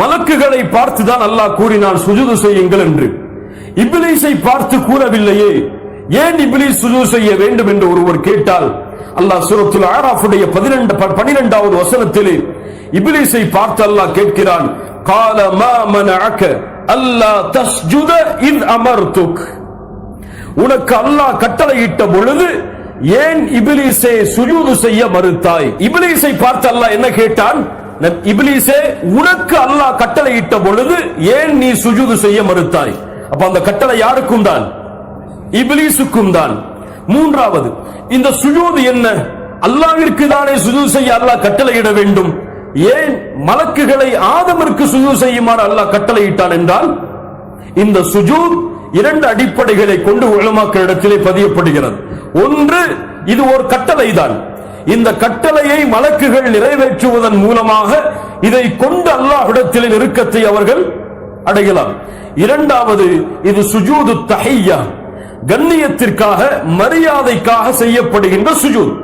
மலக்குகளை பார்த்துதான் அல்லாஹ் கூறினான் சுஜூது செய்யுங்கள் என்று. இப்லீஸை பார்த்து கூறவில்லையே. ஏன் இப்லீஸ் சுஜூது செய்ய வேண்டும் என்று ஒருவர் கேட்டால், அல்லாஹ் சூரத்துல் ஆராஃபுடைய 12வது வசனத்திலே இப்லீஸை பார்த்து அல்லாஹ் கேட்கிறான், قال ما منعك الا تسجد اذ امرتك. உனக்கு அல்லாஹ் கட்டளையிட்ட பொழுது ஏன் இப்லீஸே சுஜூது செய்ய மறுத்தாய்? இப்லீஸை பார்த்து அல்லாஹ் என்ன கேட்டான்? இப்லீஸே, உனக்கு அல்லாஹ் கட்டளையிட்ட பொழுது ஏன் நீ சுஜூது செய்ய மறுத்தாய்? அப்ப அந்த கட்டளை யாருக்கும் தான்? இப்லீஸுக்கும் தான். மூன்றாவது, இந்த சுஜூது என்ன? அல்லாஹ்விற்கு தானே சுஜூது செய்ய அல்லாஹ் கட்டளையிட வேண்டும். ஏன் மலக்குகளை ஆதமிற்கு சுஜூது செய்யுமாறு அல்லாஹ் கட்டளையிட்டான் என்றால், இந்த சுஜூத் 2 அடிப்படைகளை கொண்டு உலமாக்களிடத்திலே பதியப்படுகிறது. ஒன்று, இது ஒரு கட்டளை தான். இந்த கட்டளையை மலக்குகள் நிறைவேற்றுவதன் மூலமாக இதை கொண்டு அல்லாஹ்விடத்திலே நெருக்கத்தை அவர்கள் அடையலாம். இரண்டாவது, இது சுஜூது தஹிய்யா, கண்ணியத்திற்காக மரியாதைக்காக செய்யப்படுகின்ற சுஜூத்.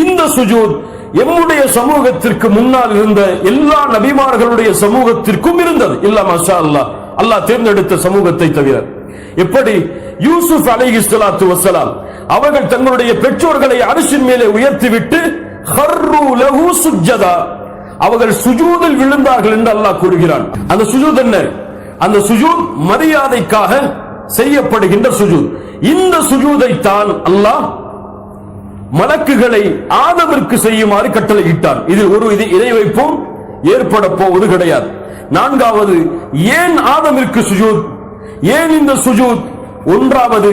இந்த சுஜூத் எம்முடைய சமூகத்திற்கு முன்னால் இருந்த எல்லா நபிமார்களுடைய சமூகத்திற்கும் இருந்தது. இல்ல மாஷா அல்லாஹ், அல்லாஹ் தேர்ந்தெடுத்த சமூகத்தை தவிர. எப்படி யூசுப் அலைஹிஸ்ஸலாத்து வஸ்ஸலாம் அவர்கள் தங்களுடைய பெற்றோர்களை அரிசின் மேலே உயர்த்திவிட்டு ஹர்ரு லஹு சுஜ்ஜதா, அவர்கள் சுஜூதில் விழுந்தார்கள் என்று அல்லாஹ் கூறுகிறான். அந்த சுஜூத் என்ன? அந்த சுஜூத் மரியாதைக்காக செய்யப்படுகின்ற சுஜூத். இந்த சுஜூதை தான் அல்லாஹ் மலக்குகளை ஆதமிற்கு செய்யுமாறு கட்டளையிட்டான். இதில் ஒரு இணை வைப்பும் ஏற்பட போவது கிடையாது. நான்காவது, ஏன் ஆதமிற்கு சுஜூத்? ஏன் இந்த சுஜூத்? ஒன்றாவது,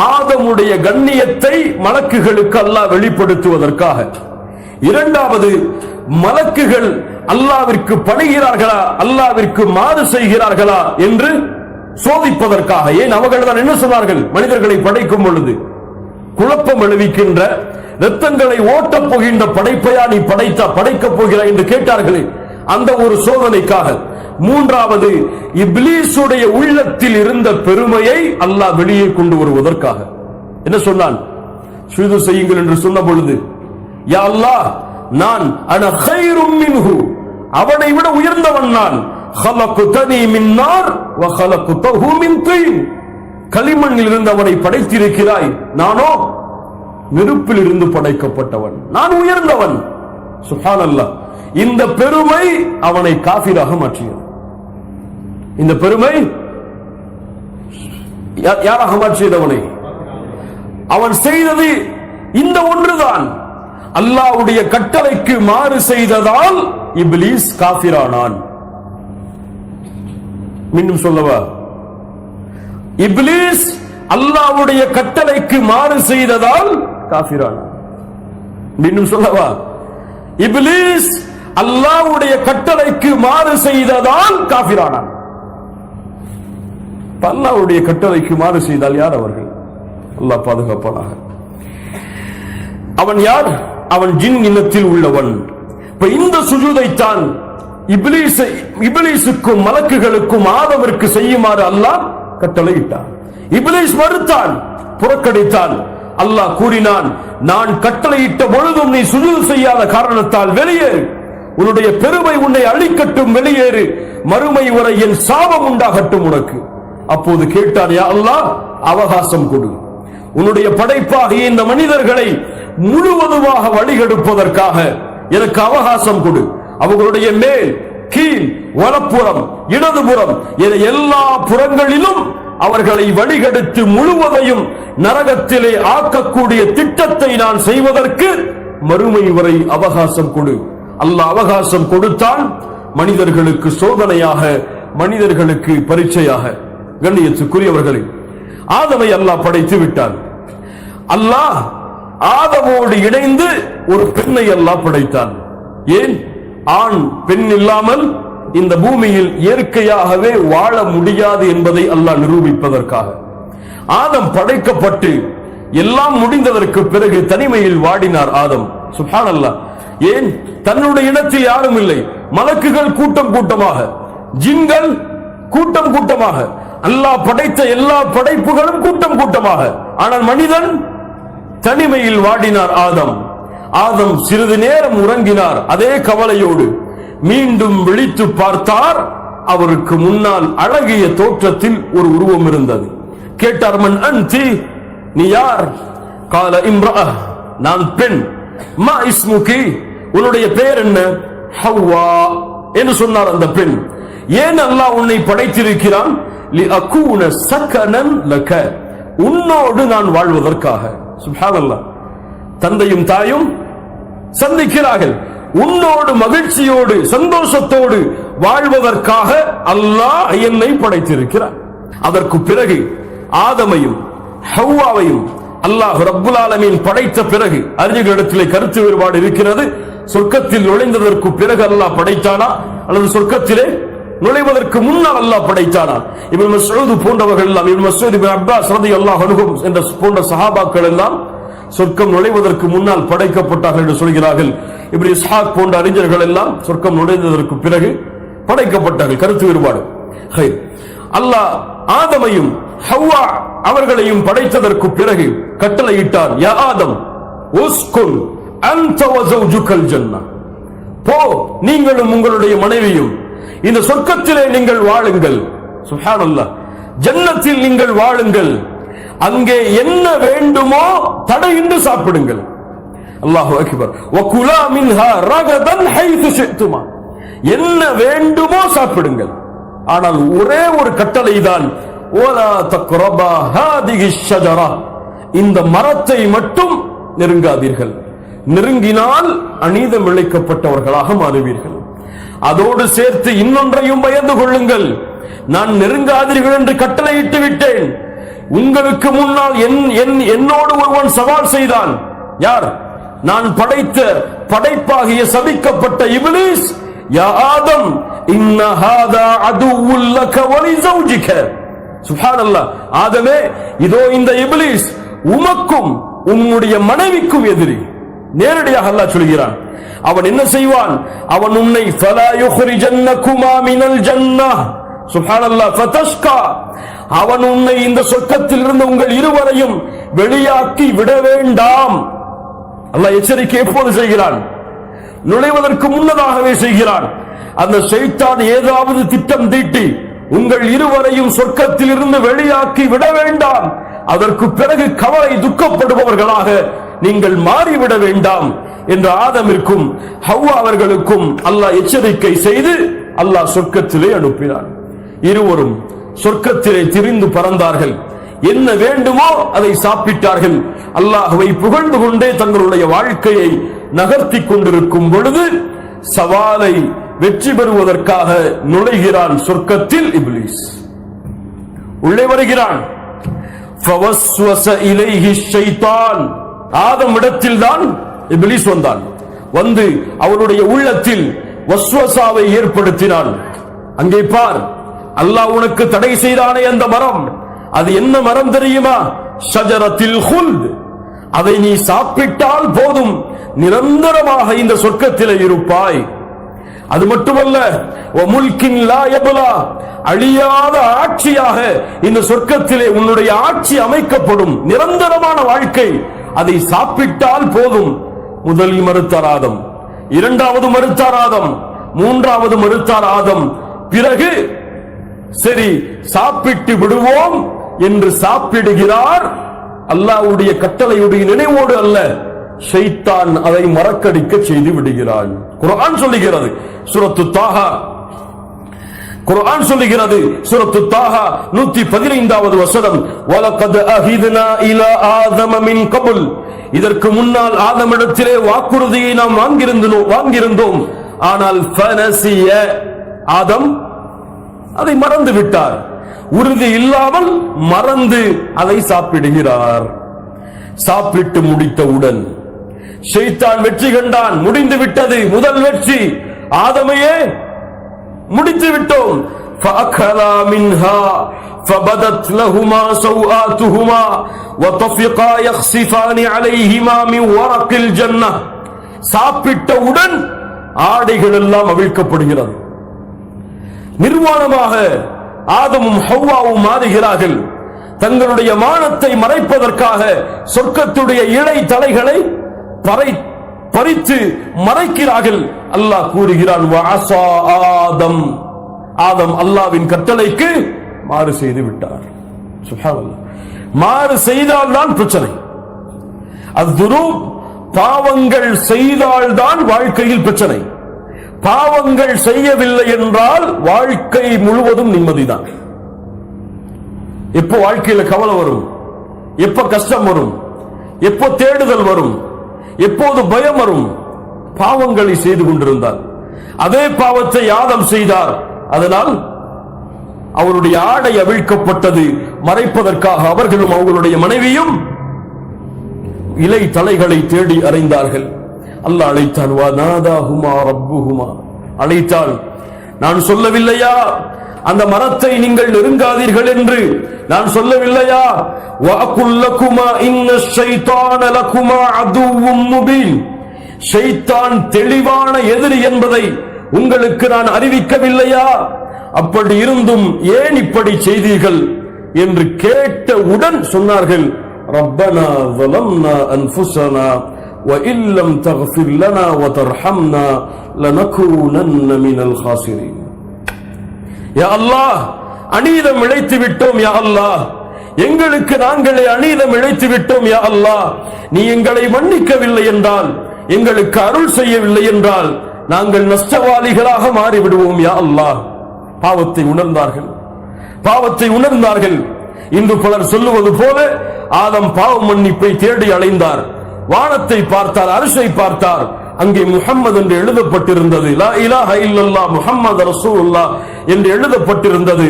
ஆதமுடைய கண்ணியத்தை மலக்குகளுக்கு அல்லாஹ் வெளிப்படுத்துவதற்காக. இரண்டாவது, மலக்குகள் அல்லாஹ்விற்கு பணிகிறார்களா, அல்லாஹ்விற்கு மாறு செய்கிறார்களா என்று சோதிப்பதற்காக. ஏன் அவர்கள் தான் என்ன சொன்னார்கள்? மனிதர்களை படைக்கும் பொழுது குழப்பம் விளைவிக்கின்ற, ரத்தங்களை ஓட்டப் போகின்ற படைப்பையா நீ படைக்கப் போகிறாய் என்று கேட்டார்களே, அந்த ஒரு சோதனைக்காக. மூன்றாவது, இப்லீசுடைய உள்ளத்தில் இருந்த பெருமையை அல்லாஹ் வெளியே கொண்டு வருவதற்காக. என்ன சொன்னான்? சுஜூது செய்யுங்கள் என்று சொன்ன பொழுது, யா அல்லாஹ், நான் அன கைரும் மின்ஹு, அவனை விட உயர்ந்தவன் நான். خلقتني من نار وخلقته من طين. களிமண்ணில் இருந்து அவனை படைத்திருக்கிறாய், நானோ நெருப்பில் இருந்து படைக்கப்பட்டவன், நான் உயர்ந்தவன். சுப்ஹானல்லாஹ். இந்த பெருமை அவனை காஃபிராக மாற்றியது. இந்த பெருமை யாராக மாற்றியது அவனை? அவன் செய்தது இந்த ஒன்றுதான். அல்லாஹ்வுடைய கட்டளைக்கு மாறு செய்ததால் இப்லீஸ் காஃபிரானான். மீண்டும் சொல்லவா? இப்லீஸ் அல்லாஹ்வுடைய கட்டளைக்கு மாறு செய்ததால் காஃபிரானான். மீண்டும் சொல்லவா? இப்லீஸ் அல்லாஹ்வுடைய கட்டளைக்கு மாறு செய்ததால் காஃபிரானான். அல்லாஹ்வுடைய கட்டளைக்கு மாறு செய்தால் யார் அவர்கள்? அல்லாஹ் பாதுகாப்பானாக. அவன் யார்? அவன் ஜின் இனத்தில் உள்ளவன். இப்ப இந்த சுஜூதைத்தான் இப்லீஸுக்கும் மலக்குகளுக்கும் ஆதமிற்கு செய்யுமாறு அல்லாஹ் கட்டளையிட்டான். இப்லீஸ் மறுத்தான், புறக்கணித்தான். அல்லாஹ் கூறினான், நான் கட்டளையிட்ட பொழுதும் நீ சுஜூது செய்யாத காரணத்தால் வெளியேறு, உன்னுடைய பெருமை உன்னை அழிக்கட்டும், வெளியேறு, மறுமை வரை என் சாபம் உண்டாகட்டும் உனக்கு. அப்போது கேட்டான், யா அல்லாஹ், அவகாசம் கொடு, உன்னுடைய படைப்பாகிய இந்த மனிதர்களை முழுவதுமாக வழிகெடுப்பதற்காக எனக்கு அவகாசம் கொடு. அவர்களுடைய மேல், கீழ், வலப்புறம், இடதுபுறம் என எல்லா புறங்களிலும் அவர்களை வழிகெடுத்து முழுவதையும் நரகத்திலே ஆக்கக்கூடிய திட்டத்தை நான் செய்வதற்கு மறுமை வரை அவகாசம் கொடு. அல்லாஹ் அவகாசம் கொடுத்தான். மனிதர்களுக்கு சோதனையாக, மனிதர்களுக்கு பரீட்சையாக. கண்ணியத்துக்குரியவர்களே, ஆதமை அல்லாஹ் படைத்து விட்டான். அல்லாஹ் ஆதமோடு இணைந்து ஒரு பெண்ணை அல்லாஹ் படைத்தான். ஏன்? ஆண் பெண் இல்லாமல் இந்த பூமியில் இயற்கையாகவே வாழ முடியாது என்பதை அல்லாஹ் நிரூபிப்பதற்காக. ஆதம் படைக்கப்பட்டு எல்லாம் முடிந்ததற்கு பிறகு தனிமையில் வாடினார் ஆதம். சுப்ஹானல்லாஹ். ஏன்? தன்னுடைய இடத்தில் யாரும் இல்லை. மலக்குகள் கூட்டம் கூட்டமாக, ஜின்கள் கூட்டம் கூட்டமாக, அல்லாஹ் படைத்த எல்லா படைப்புகளும் கூட்டம் கூட்டமாக. ஆனால் மனிதன் தனிமையில் வாடினார் ஆதம். ஆதம் சிறிது நேரம் உறங்கினார். அதே கவலையோடு மீண்டும் விழித்து பார்த்தார். அவருக்கு முன்னால் அழகிய தோற்றத்தில் ஒரு உருவம் இருந்தது. கேட்டார், மன் அன்தி, நீ யார்? கால இம்ரா, நான் பெண். மா இஸ்முகி, உன்னுடைய பெயர் என்ன? ஹவ்வா என்று சொன்னார் அந்த பெண். ஏன் அல்லாஹ் உன்னை படைத்திருக்கிறான்? லி அகூன சகனன் லக, உன்னோடு நான் வாழ்வதற்காக. சுப்ஹானல்லாஹ். தந்தையும் தாயும் சந்திக்கிறார்கள். உன்னோடு மகிழ்ச்சியோடு சந்தோஷத்தோடு வாழ்வதற்காக அல்லாஹ் என்னை படைத்திருக்கிறார். அதற்கு பிறகு ஆதமையும் ஹவ்வாவையும் அல்லாஹ் ரப்புல் ஆலமீன் படைத்த பிறகு அறிஞர்களிடத்திலே கருத்து வேறுபாடு இருக்கிறது. சொர்க்கத்தில் நுழைந்ததற்கு பிறகு அல்லாஹ் படைத்தானா அல்லது சொர்க்கத்திலே நுழைவதற்கு முன்னால் அல்லாஹ் படைத்தானா? இப்னு மஸ்ஊத் போன்றவர்கள் எல்லாம், இப்னு மஸ்ஊத், இப்னு அப்பாஸ் ரலியல்லாஹு அன்ஹும் என்ற போன்ற சஹாபாக்கள் எல்லாம் சொர்க்கம் நுழைவதற்கு முன்னால் படைக்கப்பட்டார்கள் என்று சொல்கிறார்கள். இப்னு இஸ்ஹாக் போன்ற அறிஞர்கள் எல்லாம் சொர்க்கம் நுழைந்ததற்கு பிறகு படைக்கப்பட்டார்கள். கருத்து வேறுபாடு. அல்லாஹ் ஆதமையும் ஹவ்வா அவர்களையும் படைத்ததற்கு பிறகு கட்டளையிட்டார், யா ஆதம் உஸ்குன் அன்த வ ஸௌஜுகல் ஜன்னah, போ, நீங்களும் உங்களுடைய மனைவியும் இந்த சொர்க்கத்திலே நீங்கள் வாழுங்கள். சுப்ஹானல்லாஹ். ஜன்னத்தில் நீங்கள் வாழுங்கள். அங்கே என்ன வேண்டுமோ தடையின்றி சாப்பிடுங்கள். அல்லாஹு அக்பர். வகுலா மின்ஹா ரகதன் ஹைது ஷி'துமா, என்ன வேண்டுமோ சாப்பிடுங்கள். ஆனால் ஒரே ஒரு கட்டளை தான், வலா தக்ரபா ஹாதிஹி ஷஜரா, இந்த மரத்தை மட்டும் நெருங்காதீர்கள். நெருங்கினால் அநீதம் இழைக்கப்பட்டவர்களாக மாறுவீர்கள். அதோடு சேர்த்து இன்னொன்றையும் பயந்து கொள்ளுங்கள். நான் நெருங்காதீர்கள் என்று கட்டளையிட்டு விட்டேன். உங்களுக்கு முன்னால் என்னோடு ஒருவன் சவால் செய்தான். யார்? நான் படைத்த படைப்பாகிய சபிக்கப்பட்ட இப்லீஸ். யா ஆதம் இன்ன ஹாதா அதுவுல் லக வ லிஸௌஜிக, சுப்ஹானல்லாஹ். ஆதமே, இதோ இந்த இப்லீஸ் உமக்கும் உம்முடைய மனைவிக்கும் எதிரி. நேரடியாக அல்லாஹ் சொல்கிறான். அவன் என்ன செய்வான்? அவன் உன்னை ஃபலா யுக்ரிஜன்னகுமா மினல் ஜன்னah, சுப்ஹானல்லாஹ், ஃபதஷ்கா, அவன் உன்னை இந்த சொர்க்கத்தில் இருந்து உங்கள் இருவரையும் வெளியாக்கி விட வேண்டாம். அல்லாஹ் எச்சரிக்கை எப்போது செய்கிறான்? நுழைவதற்கு முன்னதாகவே செய்கிறான். அந்த ஷைத்தான் ஏதாவது திட்டம் தீட்டி உங்கள் இருவரையும் சொர்க்கத்தில் இருந்து வெளியாக்கி விட வேண்டாம், அதற்கு பிறகு கவலை துக்கப்படுபவர்களாக நீங்கள் மாறிவிட வேண்டாம் என்று ஆதமிற்கும் ஹவ்வா அவர்களுக்கும் அல்லாஹ் எச்சரிக்கை செய்து அல்லாஹ் சொர்க்கத்திலே அனுப்பினார். இருவரும் சொர்க்கத்திலே திரிந்து பறந்தார்கள். என்ன வேண்டுமோ அதை சாப்பிட்டார்கள். அல்லாஹ்வை புகழ்ந்து கொண்டே தங்களுடைய வாழ்க்கையை நகர்த்தி கொண்டிருக்கும் பொழுது சவாலை வெற்றி பெறுவதற்காக நுழைகிறான் சொர்க்கத்தில் இப்லீஸ். உள்ளே வருகிறான். ஃபவஸ்வஸ இலைஹி ஷைத்தான். ஆதம் இடத்தில் தான் இப்லீஸ் வந்தான். வந்து அவருடைய உள்ளத்தில் வஸ்வசாவை ஏற்படுத்தினான். அங்கே பார், அல்லாஹ் உனக்கு தடை செய்தானே அந்த மரம், அது என்ன மரம் தெரியுமா? ஷஜரத்தில் ஹுல்த். அதை நீ சாப்பிட்டால் போதும், நிரந்தரமாக இந்த சொர்க்கத்திலே இருப்பாய். அது மட்டுமல்ல, வமுல்கின் லா யப்லா, அழியாத ஆட்சியாக இந்த சொர்க்கத்திலே உன்னுடைய ஆட்சி அமைக்கப்படும், நிரந்தரமான வாழ்க்கை. அதை சாப்பிட்டால் போதும். முதலில் மறுத்தார் ஆதம், இரண்டாவது மறுத்தார் ஆதம், மூன்றாவது மறுத்தார் ஆதம். பிறகு சரி சாப்பிட்டு விடுவோம் என்று சாப்பிடுகிறார். அல்லாஹ்வுடைய கட்டளையுடைய நினைவோடு அல்ல, ஷைத்தான் அதை மறக்கடிக்க செய்து விடுகிறான். குர்ஆன் சொல்லுகிறது சூரத்து தாஹா, குர்ஆன் சொல்லுகிறது சூரத்து தாஹா 115வது வசனம், வலகத் அஹித்னா இலா ஆதம மின் கபுல். இதற்கு முன்னால் ஆதமிடத்திலே வாக்குறுதியை நாம் வாங்கியிருந்தோம். ஆனால் ஃபனசிய, ஆதம் அதை மறந்து விட்டார். உறுதி இல்லாமல் மறந்து அதை சாப்பிடுகிறார். சாப்பிட்டு முடித்தவுடன் ஷைத்தான் வெற்றி கண்டான். முடிந்து விட்டது, முதல் வெற்றி. ஆதமையே முடித்து விட்டோம். فأكلا منها فبدت لهما سوآتهما وطفقا يخصفان عليهما من ورق الجنة. சாப்பிட்டவுடன் ஆடைகள் எல்லாம் அவிழ்க்கப்படுகிறது. நிர்வாணமாக ஆதமும் ஹவ்வாவும் மாறுகிறார்கள். தங்களுடைய மானத்தை மறைப்பதற்காக சொர்க்கத்துடைய இழை தலைகளை பறித்து மறைக்கிறார்கள். அல்லாஹ் கூறுகிறான், வஅஸா ஆதம். ஆதம் அல்லாஹ்வின் கட்டளைக்கு மாறு செய்து விட்டார். சுப்ஹானல்லாஹ். மாறு செய்தால்தான் பிரச்சனை. அஸ்துனூப், பாவங்கள் செய்தால்தான் வாழ்க்கையில் பிரச்சனை. பாவங்கள் செய்யவில்லை என்றால் வாழ்க்கை முழுவதும் நிம்மதிதான். எப்போ வாழ்க்கையில கவலை வரும், எப்ப கஷ்டம் வரும், எப்போ தேடுதல் வரும், எப்போது பயம் வரும்? பாவங்களை செய்து கொண்டிருந்தார். அதே பாவத்தை ஆதம் செய்தார். அதனால் அவருடைய ஆடை அவிழ்க்கப்பட்டது. மறைப்பதற்காக அவர்களும் அவர்களுடைய மனைவியும் இலை தலைகளை தேடி அறைந்தார்கள். அல்லாஹ் அழைத்தான், வா நாதாஹுமா ரப்புஹுமா. அழைத்தாள், நான் சொல்லவில்லையா அந்த மரத்தை நீங்கள் நெருங்காதீர்கள் என்று? நான் சொல்லவில்லையா? வஅகுல் லகுமா இன்னஷ் ஷைத்தான லகுமா அதுவும் முபீன். ஷைத்தான் தெளிவான எதிரி என்பதை உங்களுக்கு நான் அறிவிக்கவில்லையா? அப்படி இருந்தும் ஏன் இப்படி செய்தீர்கள் என்று கேட்டவுடன் சொன்னார்கள், ரப்பனா ظلمنا أنفسنا وإن لم تغفر لنا وترحمنا لنكونن من الخاسرين. யா அல்லாஹ், அநீதம் இழைத்து விட்டோம் யா அல்லாஹ், எங்களுக்கு நாங்களே அநீதம் இழைத்து விட்டோம் யா அல்லாஹ். நீ எங்களை மன்னிக்கவில்லை என்றால், எங்களுக்கு அருள் செய்யவில்லை என்றால் நாங்கள் நஷ்டவாளிகளாக மாறிவிடுவோம் யா அல்லாஹ். பாவத்தை உணர்ந்தார்கள், பாவத்தை உணர்ந்தார்கள். இன்று பலர் சொல்லுவது போல ஆதம் பாவ மன்னிப்பை தேடி அலைந்தார். வானத்தை பார்த்தார், அரிசை பார்த்தார். அங்கே முஹம்மது என்று எழுதப்பட்டிருந்தது. லா இலாஹ இல்லல்லாஹ் முஹம்மது ரசூலுல்லாஹ் என்று எழுதப்பட்டிருந்தது.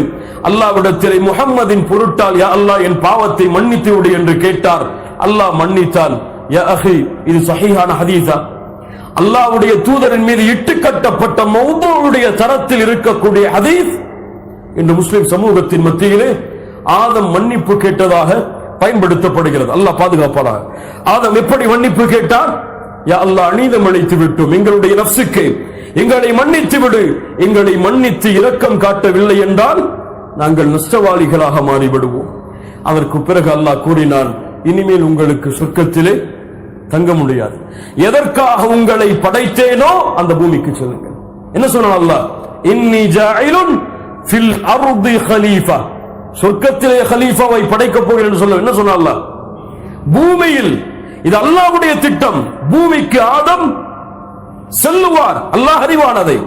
அல்லாஹ்விடத்திலே முஹம்மதின் பொருட்டால் யா அல்லாஹ் என் பாவத்தை மன்னித்து விடு என்று கேட்டார். அல்லாஹ் மன்னித்தான். யா அஹி, இது சஹீஹான ஹதீஸா? அல்லாஹ்வுடைய தூதரின் மீது இட்டு கட்டப்பட்ட மௌதுவுடைய தரத்தில் இருக்கக்கூடிய ஹதீஸ் இன்று முஸ்லிம் சமூகத்தின் மத்தியிலே ஆதம் மன்னிப்பு கேட்டதாக பயன்படுத்தப்படுகிறது. அல்லாஹ் பாதுகாப்பானாக. ஆதம் எப்படி மன்னிப்பு கேட்டார்? யா அல்லாஹ், அநீதம் இழைத்து விட்டோம், எங்களுடைய நஃப்ஸுக்கு எங்களை மன்னித்து விடு. எங்களை மன்னித்து இரக்கம் காட்டவில்லை என்றால் நாங்கள் நஷ்டவாளிகளாக மாறிவிடுவோம். அதற்கு பிறகு அல்லாஹ் கூறினான், இனிமேல் உங்களுக்கு சொர்க்கத்திலே தங்க முடியாது. எதற்காக உங்களை படைத்தேனோ அந்த பூமிக்கு செல்லுங்கள். என்ன சொன்னான் அல்லாஹ்? இன்னி ஜாயிலுன் ஃபில் அர்தி கலீஃபா, சொர்க்கத்திலே கலீஃபாவை படைக்கப் போகிறேன் சொல்ல என்ன சொன்னான் அல்லாஹ்? பூமியில். இது அல்லாஹ்வுடைய திட்டம். பூமிக்கு ஆதம் செல்லுவார், அல்லாஹ் அறிவானதை.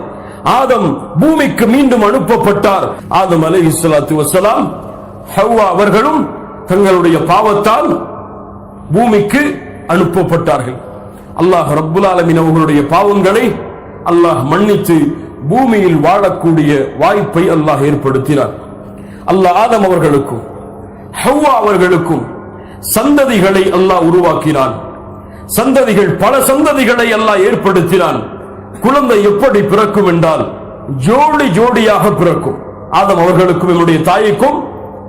ஆதம் பூமிக்கு மீண்டும் அனுப்பப்பட்டார். ஆதம் அலைஹிஸ்ஸலாத்து வஸ்ஸலாம் ஹவ்வா அவர்களும் தங்களுடைய பாவத்தால் பூமிக்கு அனுப்பப்பட்டார்கள். அல்லாஹ் ரப்புல் ஆலமீன் அவர்களுடைய பாவங்களை அல்லாஹ் மன்னித்து பூமியில் வாழக்கூடிய வாய்ப்பை அல்லாஹ் ஏற்படுத்தினார். அல்லாஹ் ஆதம் அவர்களுக்கும் ஹவ்வா அவர்களுக்கும் சந்ததிகளை அல்லாஹ் உருவாக்கினான். சந்ததிகள், பல சந்ததிகளை அல்லாஹ் ஏற்படுத்தினான். குழந்தை எப்படி பிறக்கும் என்றால் ஜோடி ஜோடியாக பிறக்கும். ஆதம் அவர்களுக்கும் என்னுடைய தாய்க்கும்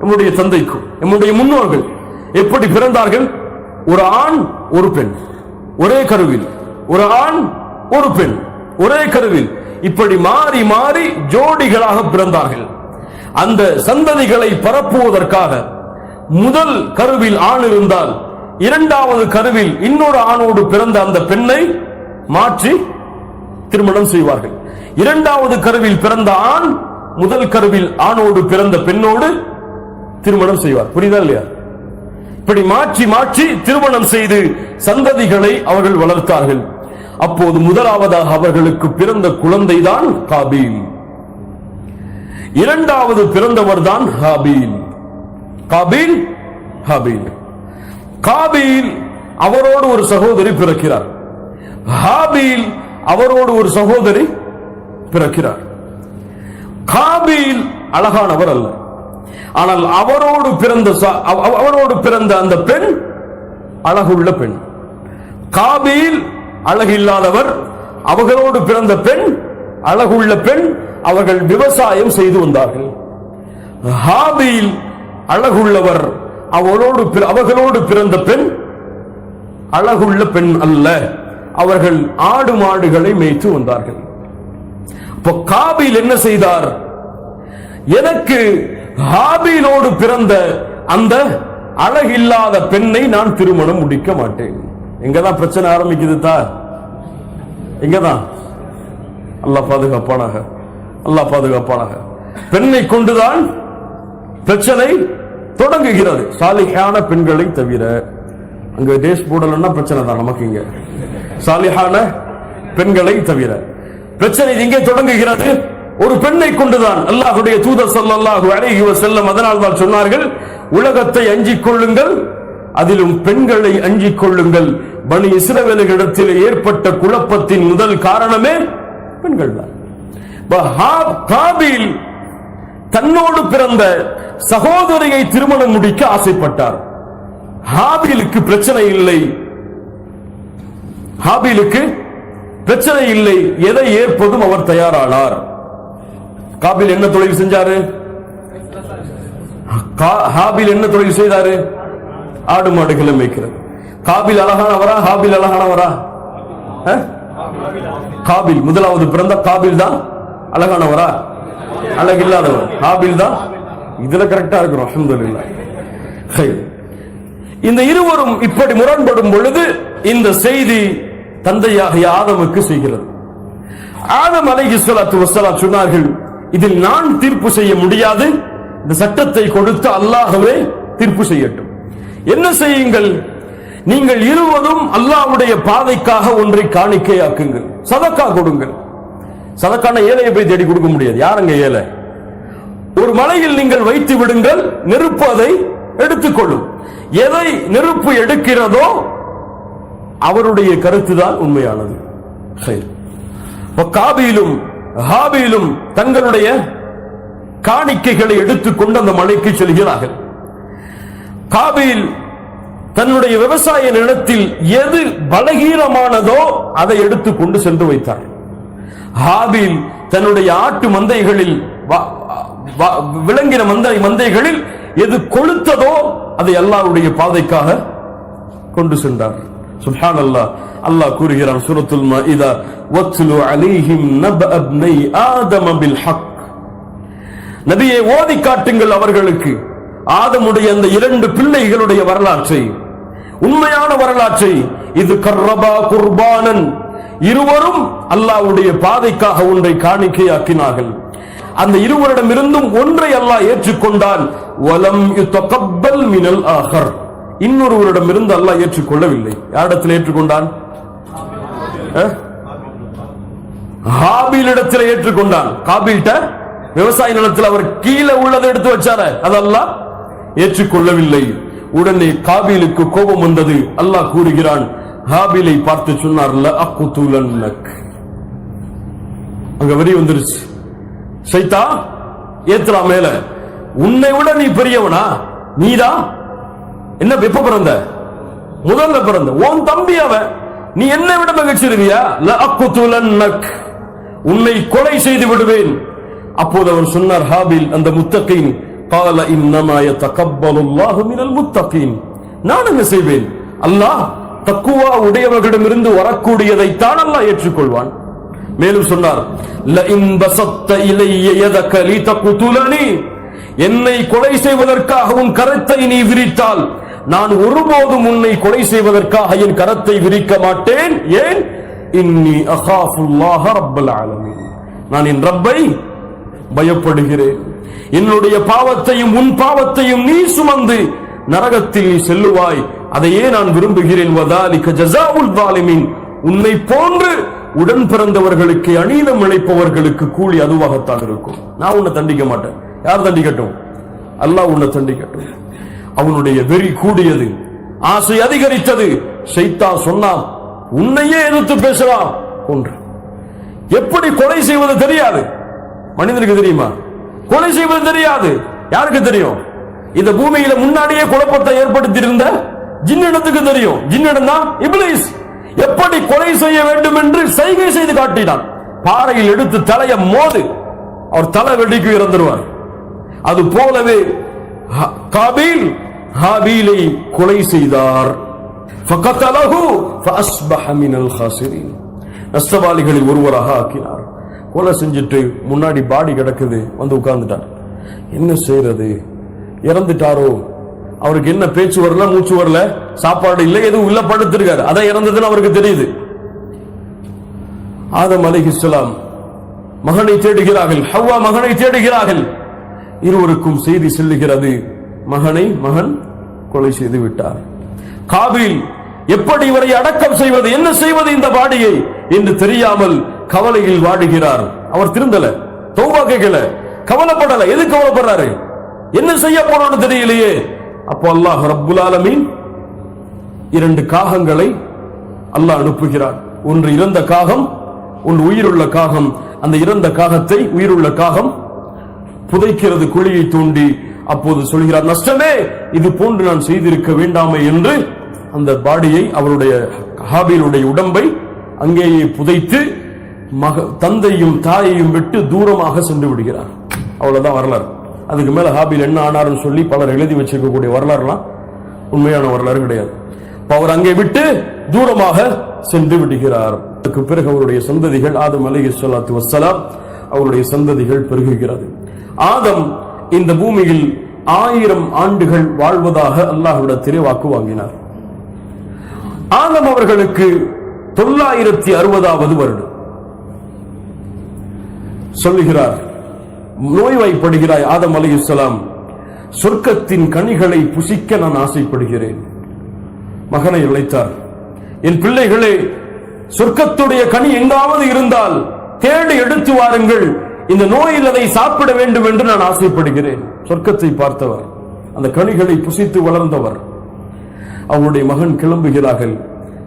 நம்முடைய தந்தைக்கும் நம்முடைய முன்னோர்கள் எப்படி பிறந்தார்கள்? ஒரு ஆண் ஒரு பெண் ஒரே கருவில், ஒரு ஆண் ஒரு பெண் ஒரே கருவில், இப்படி மாறி மாறி ஜோடிகளாக பிறந்தார்கள். அந்த சந்ததிகளை பரப்புவதற்காக முதல் கருவில் ஆண் இருந்தால் இரண்டாவது கருவில் இன்னொரு ஆணோடு பிறந்த அந்த பெண்ணை மாற்றி திருமணம் செய்வார்கள். இரண்டாவது கருவில் பிறந்த ஆண் முதல் கருவில் ஆணோடு பிறந்த பெண்ணோடு திருமணம் செய்வார். புரியுதா இல்லையா? இப்படி மாற்றி மாற்றி திருமணம் செய்து சந்ததிகளை அவர்கள் வளர்த்தார்கள். அப்போது முதலாவதாக அவர்களுக்கு பிறந்த குழந்தைதான் காபீல். இரண்டாவது பிறந்தவர் தான் ஹாபீல். காபீல் ஹாபீல். காபீல் அவரோடு ஒரு சகோதரி பிறக்கிறார். ஹாபீல் அவரோடு ஒரு சகோதரி பிறக்கிறார். காபீல் அழகானவர் அல்ல, ஆனால் அவரோடு பிறந்த அந்த பெண் அழகுள்ள பெண். காபீல் அழகில்லாதவர், அவர்களோடு பிறந்த பெண் அழகுள்ள பெண். அவர்கள் விவசாயம் செய்து வந்தார்கள். ஹாபீல் அழகுள்ளவர், அவர்களோடு பிறந்த பெண் அழகுள்ள பெண் அல்ல. அவர்கள் ஆடு மாடுகளை மேய்த்து வந்தார்கள். இப்போ காபீல் என்ன செய்தார்? எனக்கு ஹாபீலோடு பிறந்த அந்த அழகில்லாத பெண்ணை நான் திருமணம் முடிக்க மாட்டேன். எங்கதான் பிரச்சனை ஆரம்பிக்குது? எங்கதான்? அல்லாஹ் பாதுகாப்பானாக, அல்லாஹ் பாதுகாப்பானாக. பெண்ணை கொண்டுதான் பிரச்சனை தொடங்குகிறது. சாலிஹான பெண்களை தவிர அங்க டேஸ் போடலன்னா பிரச்சனை தான் நமக்கு. இங்க சாலிஹான பெண்களை தவிர பிரச்சனை இங்கே தொடங்குகிறது. ஒரு பெண்ணை கொண்டுதான். அல்லாஹ்வுடைய தூதர் ஸல்லல்லாஹு அலைஹி வஸல்லம் அதனால் தான் சொன்னார்கள், உலகத்தை அஞ்சிக் கொள்ளுங்கள், அதிலும் பெண்களை அஞ்சிக் கொள்ளுங்கள். பனி இஸ்ரவேலர்களிடத்தில் ஏற்பட்ட குழப்பத்தின் முதல் காரணமே பெண்கள் தான். காபீல் தன்னோடு பிறந்த சகோதரியை திருமணம் முடிக்க ஆசைப்பட்டார். ஹாபீலுக்கு பிரச்சனை இல்லை, ஹாபீலுக்கு பிரச்சனை இல்லை. எதை ஏற்பதும் அவர் தயாரானார். காபீல் என்ன தொழில் செஞ்சாரு? ஹாபீல் என்ன தொழில் செய்தாரு? ஆடு மாடுகளை மேய்க்கிறது. காபீல் அழகானவரா? ஹாபீல் அழகானவரா? காபீல் முதலாவது பிறந்த காபீல் தான் அழகானவரா? அழகில்லாதவர் ஹாபீல் தான். இதுல கரெக்டா இருக்கிறோம், அல்ஹம்துலில்லாஹ். இந்த இருவரும் இப்படி முரண்படும் பொழுது இந்த செய்தி தந்தையாகிய ஆதமுக்கு செய்கிறது. ஆதம் அலைஹிஸ்ஸலாத்து வஸ்ஸலாம் சொன்னார்கள், இதில் நான் தீர்ப்பு செய்ய முடியாது, இந்த சட்டத்தை கொடுத்து அல்லாஹ்வே தீர்ப்பு செய்யட்டும். என்ன செய்யுங்கள்? நீங்கள் இருவரும் அல்லாஹ்வுடைய பாதைக்காக ஒன்றை காணிக்கையாக்குங்கள், சதக்கா கொடுங்கள். சதக்கான ஏழையை போய் தேடி கொடுக்க முடியாது. யாருங்க ஏழை? ஒரு மலையில் நீங்கள் வைத்து விடுங்கள், நெருப்பு அதை எடுத்துக்கொள்ளும். எதை நெருப்பு எடுக்கிறதோ அவருடைய கருத்துதான் உண்மையானது. காபீலும் ஹாபீலும் தங்களுடைய காணிக்கைகளை எடுத்துக்கொண்டு அந்த மலைக்கு செல்கிறார்கள். காபீல் தன்னுடைய விவசாய நிலத்தில் எது பலகீனமானதோ அதை எடுத்துக்கொண்டு சென்று வைத்தார். ஹாபீல் தன்னுடைய ஆட்டு மந்தைகளில், விளங்கின மந்தைகளில் எது கொளுத்ததோ அதை அல்லாஹ்வுடைய பாதைக்காக கொண்டு சென்றார். சுப்ஹானல்லாஹ். அல்லாஹ் கூறுகிறான் சூரத்துல் மாஇதா, வத்லு அலைஹிம் நபஅ இப்னை ஆதம பில் ஹக். நபியே, ஓதி காட்டுங்கள் அவர்களுக்கு ஆதமுடைய அந்த இரண்டு பிள்ளைகளுடைய வரலாற்றை, உண்மையான வரலாற்றை. இது கர்ரபா குர்பானன், இருவரும் அல்லாஹ்வுடைய பாதைக்காக ஒன்றை காணிக்கையாக்கினார்கள். அந்த இருவரிடமிருந்தும் ஒன்றை அல்லாஹ் ஏற்றுக்கொண்டான். வலம் யுதகப்பல் மினல் ஆகர், இன்னொருவரிடமிருந்து அல்லாஹ் ஏற்றுக்கொள்ளவில்லை. யாரிடத்தில் ஏற்றுக்கொண்டான்? ஹாபீலிடத்தில் ஏற்றுக்கொண்டான். காபீல்ட்ட விவசாய நிலத்தில் அவர் கீழே உள்ளதை எடுத்து வச்சார, அதெல்லாம் ஏற்றுக்கொள்ளவில்லை. உடனே காபீலுக்கு கோபம் வந்தது. அல்லாஹ் கூறுகிறான், ஹாபீலை பார்த்து சொன்னார், அங்க வரி வந்துருச்சு. சைத்தா ஏத்துறா மேல, உன்னை விட நீ பெரியவனா? நீதான் என்ன எப்ப பிறந்த? முதல்ல பிறந்த உன் தம்பி அவன், நீ என்னை விட மகிழ்ச்சிருவியா? உன்னை கொலை செய்து விடுவேன். அப்போது அவர் சொன்னார், ஹாபில் அந்த முத்தகீன், قال انما يتقبل الله من المتقين, நான் என்ன செய்வேன்? அல்லாஹ் தக்குவா உடையவர்களிடமிருந்து வரக்கூடியதை தான் அல்லாஹ் ஏற்றுக்கொள்வான். மேலும் சொன்னார், لئن بسطت الي يدك لتقتلني, என்னை கொலை செய்வதற்காக உன் கரத்தை நீ விரித்தால் நான் ஒருபோதும் உன்னை கொலை செய்வதற்காக என் கரத்தை விரிக்க மாட்டேன். ஏன்? இன்னி அகாஃபுல்லாஹ ரப்பல் ஆலமீன், நான் என் ரப்பை பயப்படுகிறேன். என்னுடைய பாவத்தையும் உன் பாவத்தையும் நீ சுமந்து நரகத்தில் நீ செல்லுவாய், அதையே நான் விரும்புகிறேன். வதாலிக ஜஸாஉல் ஸாலிமீன், உன்னை போன்று உடன் பிறந்தவர்களுக்கு அநீதம் இழைப்பவர்களுக்கு கூலி அதுவாகத்தான் இருக்கும். நான் உன்னை தண்டிக்க மாட்டேன். யார் தண்டிக்கட்டும்? அல்லாஹ் உன்னை தண்டிக்கட்டும். அவனுடைய வெறி கூடியது, ஆசை அதிகரித்தது. ஷைத்தான் சொன்னான், உன்னையே எதிர்த்து பேசலாம் ஒன்று. எப்படி கொலை செய்வது தெரியாது மனிதனுக்கு, தெரியுமா? கொலை செய்வது தெரியாது. யாருக்கு தெரியும்? இந்த பூமியில முன்னாடியே குழப்பத்தை ஏற்படுத்தி இருந்த ஜின்னிடத்துக்கு தெரியும். ஜின்னிடம் தான் இப்லீஸ் எப்படி கொலை செய்ய வேண்டும் என்று சைகை செய்து காட்டினான். பாறையில் எடுத்து தலைய மோது, அவர் தலை வெடிக்கு இறந்துருவார். அது போலவே காபீல் ஹாபீலை கொலை செய்தார். ஃபகதலஹு ஃபஅஸ்பஹ மினல் காசிரீன், நஷ்டவாளிகளில் ஒருவராக ஆக்கினார். கொலை செஞ்சுட்டு முன்னாடி பாடி கிடக்குது, வந்து உட்கார்ந்துட்டார். என்ன செய்யறது? இறந்துட்டாரோ? அவருக்கு என்ன பேச்சு வரல, மூச்சு வரல, சாப்பாடு இல்லை, எதுவும் இல்ல, படுத்திருக்காரு. அதை இறந்ததுன்னு அவருக்கு தெரியுது. ஆதம் அலைஹிஸ்ஸலாம் மகனை தேடுகிறார்கள், ஹவ்வா மகனை தேடுகிறார்கள். இருவருக்கும் செய்தி செல்லுகிறது, மகன் கொலை செய்து விட்டார். காபீல் எப்படி இவரை அடக்கம் செய்வது, என்ன செய்வது இந்த பாடியை என்று தெரியாமல் கவலையில் வாடுகிறார். அவர் திருந்தல, தௌபா கேட்கல, கவலைப்படல. எது கவலைப்படுறாரு? என்ன செய்ய போறோம்னு தெரியலையே. அப்போ அல்லாஹ் ரப்புல் ஆலமீன் இரண்டு காகங்களை அல்லாஹ் அனுப்புகிறார். ஒன்று இறந்த காகம், ஒன்று உயிருள்ள காகம். அந்த இறந்த காகத்தை உயிருள்ள காகம் புதைக்கிறது, குழியை தோண்டி. அப்போது சொல்கிறார், நஷ்டமே, இது போன்று நான் செய்திருக்க வேண்டாமே என்று அந்த பாடியை, அவருடைய ஹாபீலுடைய உடம்பை அங்கேயே புதைத்து தந்தையும் தாயையும் விட்டு தூரமாக சென்று விடுகிறார். அவ்வளவுதான் வரலாறு. அதுக்கு மேல ஹாபீல் என்ன ஆனார்னு சொல்லி பலர் எழுதி வச்சிருக்கக்கூடிய வரலாறுலாம் உண்மையான வரலாறு கிடையாது. அவர் அங்கே விட்டு தூரமாக சென்று விடுகிறார். அதுக்கு பிறகு அவருடைய சந்ததிகள், ஆதம் அலைஹிஸ்ஸலாத்து வஸ்ஸலாம், அவருடைய சந்ததிகள் பெருகுகிறது. ஆதம் இந்த பூமியில் 1000 ஆண்டுகள் வாழ்வதாக அல்லாஹ்விடத்திலே வாக்கு வாங்கினார். ஆதம் அவர்களுக்கு 960வது வருடம். சொல்லுகிறார், நோய்வாய்ப்படுகிறாய் ஆதம் அலைஹிஸ்ஸலாம், சொர்க்கத்தின் கனிகளை புசிக்க நான் ஆசைப்படுகிறேன். மகனை அழைத்தார், என் பிள்ளைகளே, சொர்க்கத்துடைய கனி எங்காவது இருந்தால் தேடி எடுத்து வாருங்கள், இந்த நோயில் அதை சாப்பிட வேண்டும் என்று நான் ஆசைப்படுகிறேன். சொர்க்கத்தை பார்த்தவர், அந்த கனிகளை புசித்து வளர்ந்தவர். அவருடைய மகன் கிளம்புகிறார்கள்.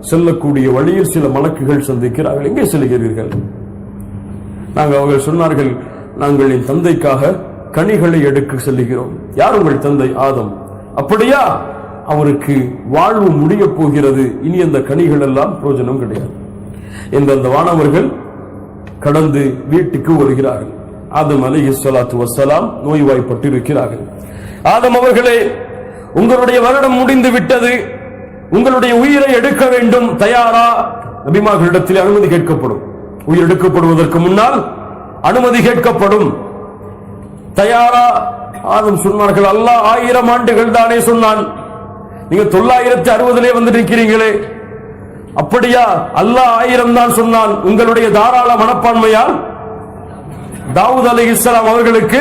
செல்லக்கூடிய வழியில் சில மலக்குகள் சந்திக்கிறார்கள். எங்கே செல்கிறீர்கள்? அவர்கள் சொன்னார்கள், நாங்கள் என் தந்தைக்காக கனிகளை எடுக்க செல்கிறோம். யார் உங்கள் தந்தை? ஆதம். அப்படியா? அவருக்கு வாழ்வு முடிய போகிறது, இனி அந்த கனிகள் எல்லாம் பிரயோஜனம் கிடையாது என்று அந்த வானவர்கள் கடந்து வீட்டுக்கு வருகிறார்கள். ஆதம் அலைஹிஸ்ஸலாத்து வஸ்ஸலாம் நோய்வாய்ப்பட்டிருக்கிறார்கள். ஆதம் அவர்களே, உங்களுடைய வருடம் முடிந்து விட்டது, உங்களுடைய உயிரை எடுக்க வேண்டும், தயாரா? நபிமார்களிடத்தில் அனுமதி கேட்கப்படும். உயிர் எடுக்கப்படுவதற்கு முன்னால் அனுமதி கேட்கப்படும். தயாரா? ஆதம் சொன்னார்கள், அல்லாஹ் 1000 ஆண்டுகள் தானே சொன்னான், நீங்க 960 வந்து நிற்கிறீங்களே. அப்படியா? அல்லாஹ் 1000 தான் சொன்னான். உங்களுடைய தாராள மனப்பான்மையால் தாவூத் அலைஹிஸ்ஸலாம் அவர்களுக்கு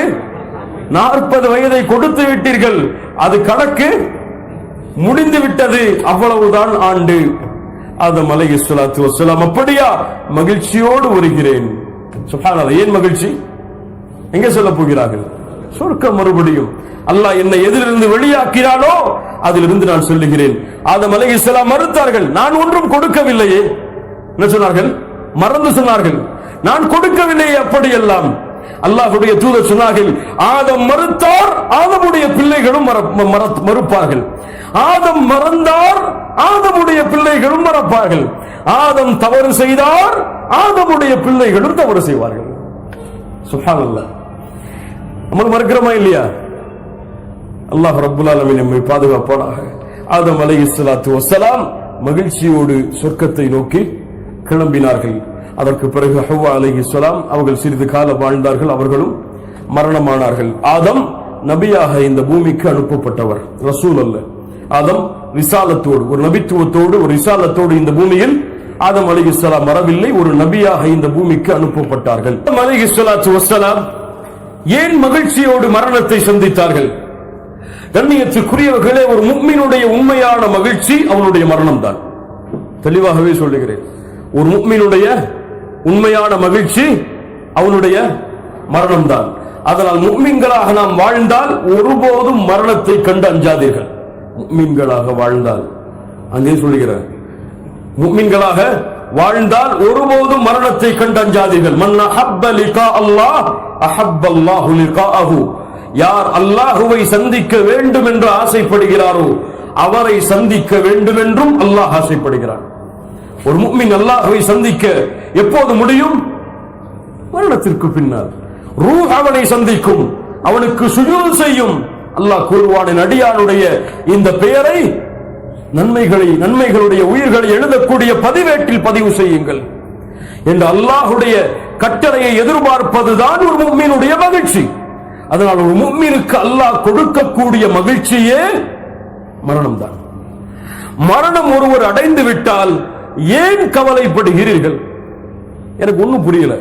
40 வயதை கொடுத்து விட்டீர்கள். அது கணக்கு முடிந்து விட்டது. அவ்வளவுதான் ஆண்டு. ஆதம் அலைஹிஸ்ஸலாத்து வஸ்ஸலாம் அப்படியா? மகிழ்ச்சியோடு வருகிறேன். சுப்ஹானல்லாஹ். ஏன் மகிழ்ச்சி? எங்கே சொல்ல போகிறார்கள்? சொர்க்கம். மறுபடியும் அல்லாஹ் என்னை எதிலிருந்து வெளியாக்கிறானோ அதிலிருந்து நான் சொல்லுகிறேன். ஆதம் அலைஹிஸ்ஸலாம் மறுத்தார்கள். நான் ஒன்றும் கொடுக்கவில்லையே. என்ன சொன்னார்கள்? மறந்து சொன்னார்கள், நான் கொடுக்கவில்லையே. அப்படியெல்லாம் அல்லாஹ்வுடைய தூதர் சொன்னார்கள், ஆதம் மறுத்தார், ஆதமுடைய பிள்ளைகளும் மறுப்பார்கள். ஆதம் மறந்தார், ஆதமுடைய பிள்ளைகளும் மறப்பார்கள். ஆதம் தவறு செய்தார், ஆதமுடைய பிள்ளைகளும் தவறு செய்வார்கள். சுப்ஹானல்லாஹ். நம்ம மறக்கிறோமா இல்லையா? அல்லாஹ் ரப்புல் ஆலமீன் நம்மை பாதுகாப்பானாக. ஆதம் அலைஹிஸ்ஸலாத்து வஸ்ஸலாம் மகிழ்ச்சியோடு சொர்க்கத்தை நோக்கி கிளம்பினார்கள். அதற்கு பிறகு ஹவ்வா அலைஹிஸ்ஸலாம் அவர்கள் சிறிது காலம் வாழ்ந்தார்கள். அவர்களும் மரணமானார்கள். ஆதம் நபியாக இந்த பூமிக்கு அனுப்பப்பட்டவர், ரசூல் அல்ல. ஆதம் ரிசாலத்தோடு, ஒரு நபித்துவத்தோடு, ஒரு ரிசாலத்தோடு இந்த பூமியில் ஆதம் அலைஹிஸ்ஸலாம் வரவில்லை, ஒரு நபியாக இந்த பூமிக்கு அனுப்பப்பட்டார்கள். ஆதம் அலைஹிஸ்ஸலாத்து வஸ்ஸலாம் ஏன் மகிழ்ச்சியோடு மரணத்தை சந்தித்தார்கள்? கண்ணியத்துக்குரியவர்களே, ஒரு முஃமினுடைய உண்மையான மகிழ்ச்சி அவனுடைய மரணம் தான். தெளிவாகவே சொல்லுகிறேன். ஒரு முஃமினுடைய உண்மையான மகிழ்ச்சி அவனுடைய மரணம் தான். அதனால் முஃமின்களாக நாம் வாழ்ந்தால் ஒருபோதும் மரணத்தை கண்டு அஞ்சாதீர்கள். முஃமின்களாக வாழ்ந்தால், அங்கே சொல்லுகிறேன், முஃமின்களாக வாழ்ந்தால் ஒருபோதும் மரணத்தை கண்டு அஞ்சாதீர்கள். மன் அஹப்ப லிகா அல்லாஹ் அஹப்பல்லாஹு லிகாஅஹு. யார் அல்லாஹுவை சந்திக்க வேண்டும் என்று ஆசைப்படுகிறாரோ அவரை சந்திக்க வேண்டும் என்றும் அல்லாஹ் ஆசைப்படுகிறான். ஒரு முஃமின் அல்லாஹ்வை சந்திக்க எப்போது முடியும்? மரணத்திற்கு பின்னால். ரூஹ் அவனை சந்திக்கும், அவனுக்கு சுஜூத் செய்யும். அல்லாஹ் கூறுவான், அடியானுடைய இந்த பெயரை நன்மைகளுடைய உயிர்களை எழுதக்கூடிய பதிவேட்டில் பதிவு செய்யுங்கள் என்று அல்லாஹுடைய கட்டளையை எதிர்பார்ப்பதுதான் ஒரு முஃமினுடைய மகிழ்ச்சி. அதனால் ஒரு முஃமினுக்கு அல்லாஹ் கொடுக்கக்கூடிய மகிழ்ச்சியே மரணம் தான். மரணம் ஒருவர் அடைந்து விட்டால் ஏன் கவலைப்படுகிறீர்கள்? எனக்கு ஒன்னும் புரியல.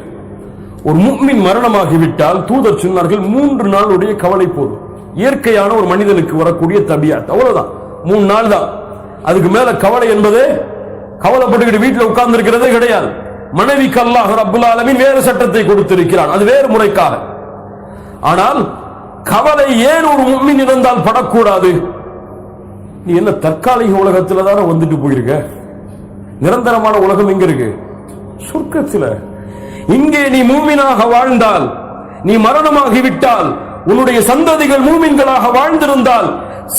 ஒரு முஃமின் மரணமாகிவிட்டால் தூதர் சொன்னார்கள் 3 நாளுடைய கவலை போதும். இயற்கையான ஒரு மனிதனுக்கு வரக்கூடிய தபியாத், அவ்வளவுதான். 3 நாள் தான். அதுக்கு மேல கவலை என்பதே, கவலைப்பட்டுக்கிட்டு வீட்டில் உட்கார்ந்து இருக்கிறதே கிடையாது. மனைவிக்கு அல்லாஹ் ரப்புல் ஆலமீன் வேறு சட்டத்தை கொடுத்திருக்கிறான், அது வேறு முறைக்காக. ஆனால் கவலை ஏன் ஒரு முஃமின் இருந்தால் படக்கூடாது? நீ என்ன தற்காலிக உலகத்துல தானே வந்துட்டு போயிருக்க? நிரந்தரமான உலகம் எங்க இருக்கு? சொர்க்கத்தில். இங்கே நீ மூமினாக வாழ்ந்தால், நீ மரணமாகிவிட்டால், உன்னுடைய சந்ததிகள் மூமின்களாக வாழ்ந்திருந்தால்,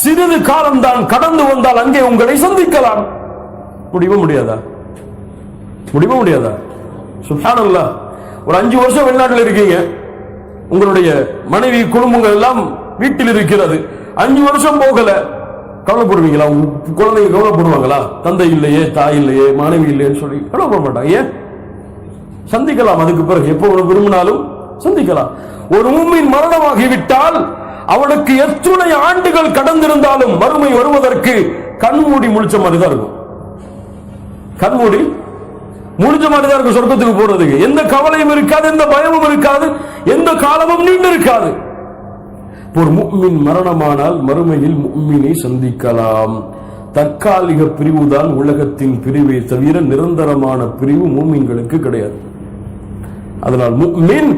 சிறிது காலம்தான் கடந்து வந்தால் அங்கே உங்களை சந்திக்கலாம். முடியுமா முடியாதா? முடியுமா முடியாதா? சுப்ஹானல்லாஹ். ஒரு 5 வருஷம் வெளிநாட்டில் இருக்கீங்க, உங்களுடைய மனைவி குடும்பங்கள் எல்லாம் வீட்டில் இருக்கிறது. 5 வருஷம் போகல, கவலைப்படுவீங்களா? குழந்தைங்க கவலைப்படுவாங்களா? தந்தை இல்லையே, தாய் இல்லையே, மனைவி இல்லையேன்னு சொல்லி கவலைப்பட மாட்டாங்க. ஏன்? சந்திக்கலாம். அதுக்கு பிறகு எப்போ விரும்பினாலும் சந்திக்கலாம். ஒரு முஃமின் மரணமாகிவிட்டால் அவனுக்கு எத்தனை ஆண்டுகள் கடந்திருந்தாலும் மறுமை வருவதற்கு கண்மூடி முழிச்ச மாதிரி தான் இருக்கும். கண்மூடி முழிச்ச மாதிரி தான் இருக்கும் சொர்க்கத்துக்கு போறதுக்கு. எந்த கவலையும் இருக்காது, எந்த பயமும் இருக்காது, எந்த காலமும் நீண்டு இருக்காது. ஒரு முஃமின் மரணமானால் மறுமையில் முஃமினை சந்திக்கலாம். தற்காலிக பிரிவுதான் உலகத்தின் பிரிவை தவிர நிரந்தரமான பிரிவு முஃமின்களுக்கு கிடையாது. அதனால் முஃமின்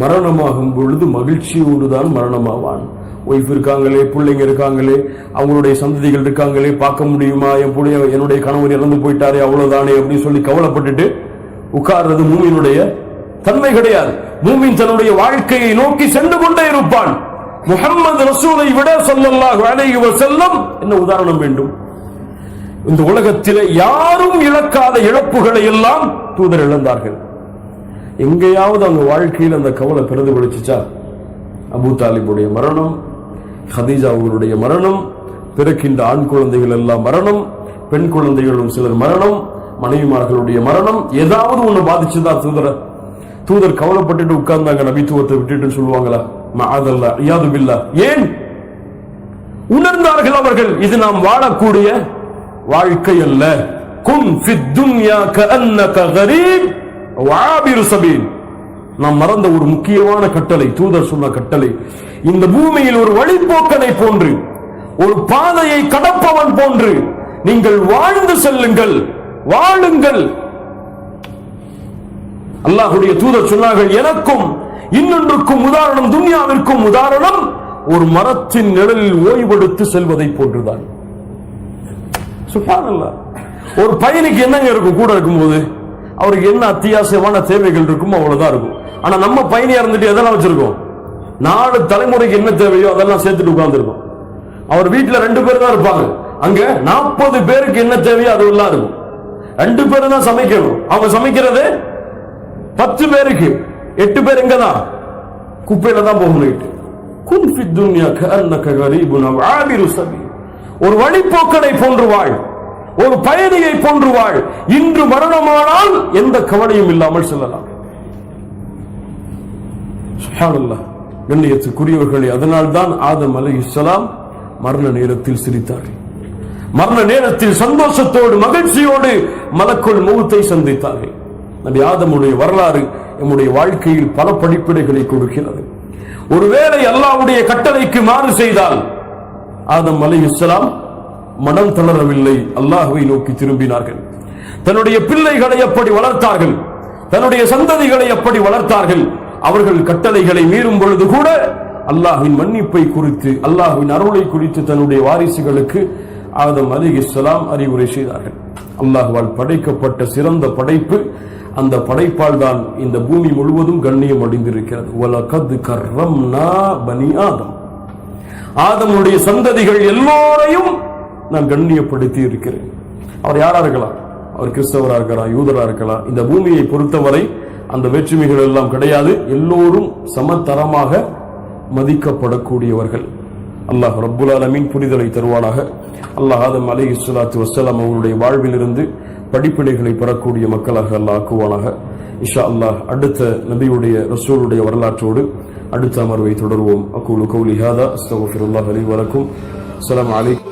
மரணமாகும் பொழுது மகிழ்ச்சியோடு தான் மரணமாவான். ஒய்ஃப் இருக்காங்களே, பிள்ளைங்க இருக்காங்களே, அவங்களுடைய சந்ததிகள் இருக்காங்களே, பார்க்க முடியுமா? என்னுடைய கணவர் இறந்து போயிட்டாரே, அவ்வளவுதானே அப்படின்னு சொல்லி கவலைப்பட்டுட்டு உட்கார்றது மூமினுடைய தன்மை கிடையாது. மூமின் தன்னுடைய வாழ்க்கையை நோக்கி சென்று கொண்டே இருப்பான். முஹம்மது ரசூலை விட ஸல்லல்லாஹு அலைஹி வஸல்லம் என்ன உதாரணம் வேண்டும்? இந்த உலகத்திலே யாரும் இழக்காத இழப்புகளை எல்லாம் தூதர் இழந்தார்கள். எங்கேயாவது அவங்க வாழ்க்கையில் அந்த கவலை பிரதிபலிச்சுச்சா? அபூ தாலிபுடைய மரணம், ஹதீஜா அவர்களுடைய மரணம், பிறக்கின்ற ஆண் குழந்தைகள் எல்லாம் மரணம், பெண் குழந்தைகளும் சிலர் மரணம், மனைவிமார்களுடைய மரணம், ஏதாவது ஒண்ணு பாதிச்சுதா தூதர் கவலைப்பட்டுட்டு உட்கார்ந்தாங்க நபித்துவத்தை விட்டுட்டு சொல்லுவாங்களா? மஅதல்லா, இயாது பில்லா. ஏன்? உணர்ந்தார்கள் அவர்கள், இது நாம் வாழக்கூடிய வாழ்க்கை அல்ல, குன் ஃபித் துன்யா கஅன்னக கரீப் வ ஆபிரு சபீல். நாம் மறந்த ஒரு முக்கியமான கட்டளை, தூதர் சொன்ன கட்டளை, இந்த பூமியில் ஒரு வழிபோக்கனை போன்று, ஒரு பாதையை கடப்பவன் போன்று நீங்கள் வாழ்ந்து செல்லுங்கள், வாழுங்கள். அல்லாஹ்வுடைய தூதர் சொன்னார்கள், எனக்கும் இன்னொன்றுக்கும் உதாரணம், துன்யாவிற்கும் உதாரணம் ஒரு மரத்தின் நிழலில் ஓய்வெடுத்து செல்வதை போன்றுதான். சுப்ஹானல்லாஹ். ஒரு பயணிக்கு என்னங்க இருக்கும் கூட இருக்கும்போது? அவருக்கு என்ன அத்தியாவசியமான தேவைகள் இருக்குமோ அவ்வளவுதான் இருக்கும். ஆனா நம்ம பயணியா இருந்துட்டு எதெல்லாம் வச்சிருக்கோம்? 4 தலைமுறைக்கு என்ன தேவையோ அதெல்லாம் சேர்த்துட்டு உட்கார்ந்து இருக்கோம். அவர் வீட்டுல 2 பேர் தான் இருப்பாங்க, அங்க 40 பேருக்கு என்ன தேவையோ அதெல்லாம் இருக்கும். 2 பேர் தான் சமைக்கணும், அவங்க சமைக்கிறது 10 பேருக்கு. 8 பேர் எங்கதான்? குப்பையில தான் போகணும். குன் ஃபித் துன்யா கஅன்னக கரீபுன் வ ஆபிரு சபீல். ஒரு வழிபோக்கனை போன்று வாழ், ஒரு பயணியை போன்று வாழ். இன்று மரணமானால் எந்த கவலையும் இல்லாமல் செல்லலாம். சுப்ஹானல்லாஹ். கண்ணியத்துக்குரியவர்களே, அதனால்தான் ஆதம் அலைஹிஸ்ஸலாம் மரண நேரத்தில் சிரித்தார்கள். மரண நேரத்தில் சந்தோஷத்தோடு மகிழ்ச்சியோடு மலக்குல் மௌத்தை சந்தித்தார்கள். நபி ஆதமுடைய வரலாறு நம்முடைய வாழ்க்கையில் பல படிப்பினைகளை கொடுக்கிறது. ஒருவேளை அல்லாஹ்வுடைய கட்டளைக்கு மாறு செய்தால் ஆதம் அலைஹிஸ்ஸலாம் மனம் தளரவில்லை, அல்லாஹ்வை நோக்கி திரும்பினார்கள். தன்னுடைய பிள்ளைகளை எப்படி வளர்த்தார்கள், தன்னுடைய சந்ததிகளை எப்படி வளர்த்தார்கள். அவர்கள் கட்டளைகளை மீறும் பொழுது கூட அல்லாஹ்வின் மன்னிப்பை குறித்து, அல்லாஹ்வின் அருளை குறித்து தன்னுடைய வாரிசுகளுக்கு ஆதம் அலைஹிஸ்ஸலாம் அறிவுரை செய்தார்கள். அல்லாஹ்வால் படைக்கப்பட்ட சிறந்த படைப்பு, அந்த படைப்பால் தான் இந்த பூமி முழுவதும் கண்ணியம் அடைந்திருக்கிறது. வலகத் கர்ரம்னா பனி ஆதம். ஆதமுடைய சந்ததிகள் எல்லோரையும் நான் கண்ணியப்படுத்தி இருக்கிறேன். அவர் யாரா இருக்கலாம்? அவர் கிறிஸ்தவரா இருக்கலாம், யூதரா இருக்கலாம். இந்த பூமியை பொறுத்தவரை அந்த வேற்றுமைகள் எல்லாம் கிடையாது. எல்லோரும் சமதரமாக மதிக்கப்படக்கூடியவர்கள். அல்லாஹ் ரப்புல் ஆலமீன் புரிதலை தருவானாக. அல்லாஹ் ஆதம் அலைஹிஸ்ஸலாத்து வஸ்ஸலாம் அவருடைய வாழ்விலிருந்து படிப்பினைகளை பெறக்கூடிய மக்களாக அல்லாஹ் ஆக்குவானாக. இன்ஷா அல்லாஹ் அடுத்த நபியுடைய ரசூலுடைய வரலாற்றோடு அடுத்த அமர்வை தொடர்வோம். அகூலு கௌலி ஹாதா அஸ்தக்ஃபிருல்லாஹ் லி வ லக்கும். அஸ்ஸலாமு அலைக்கும்.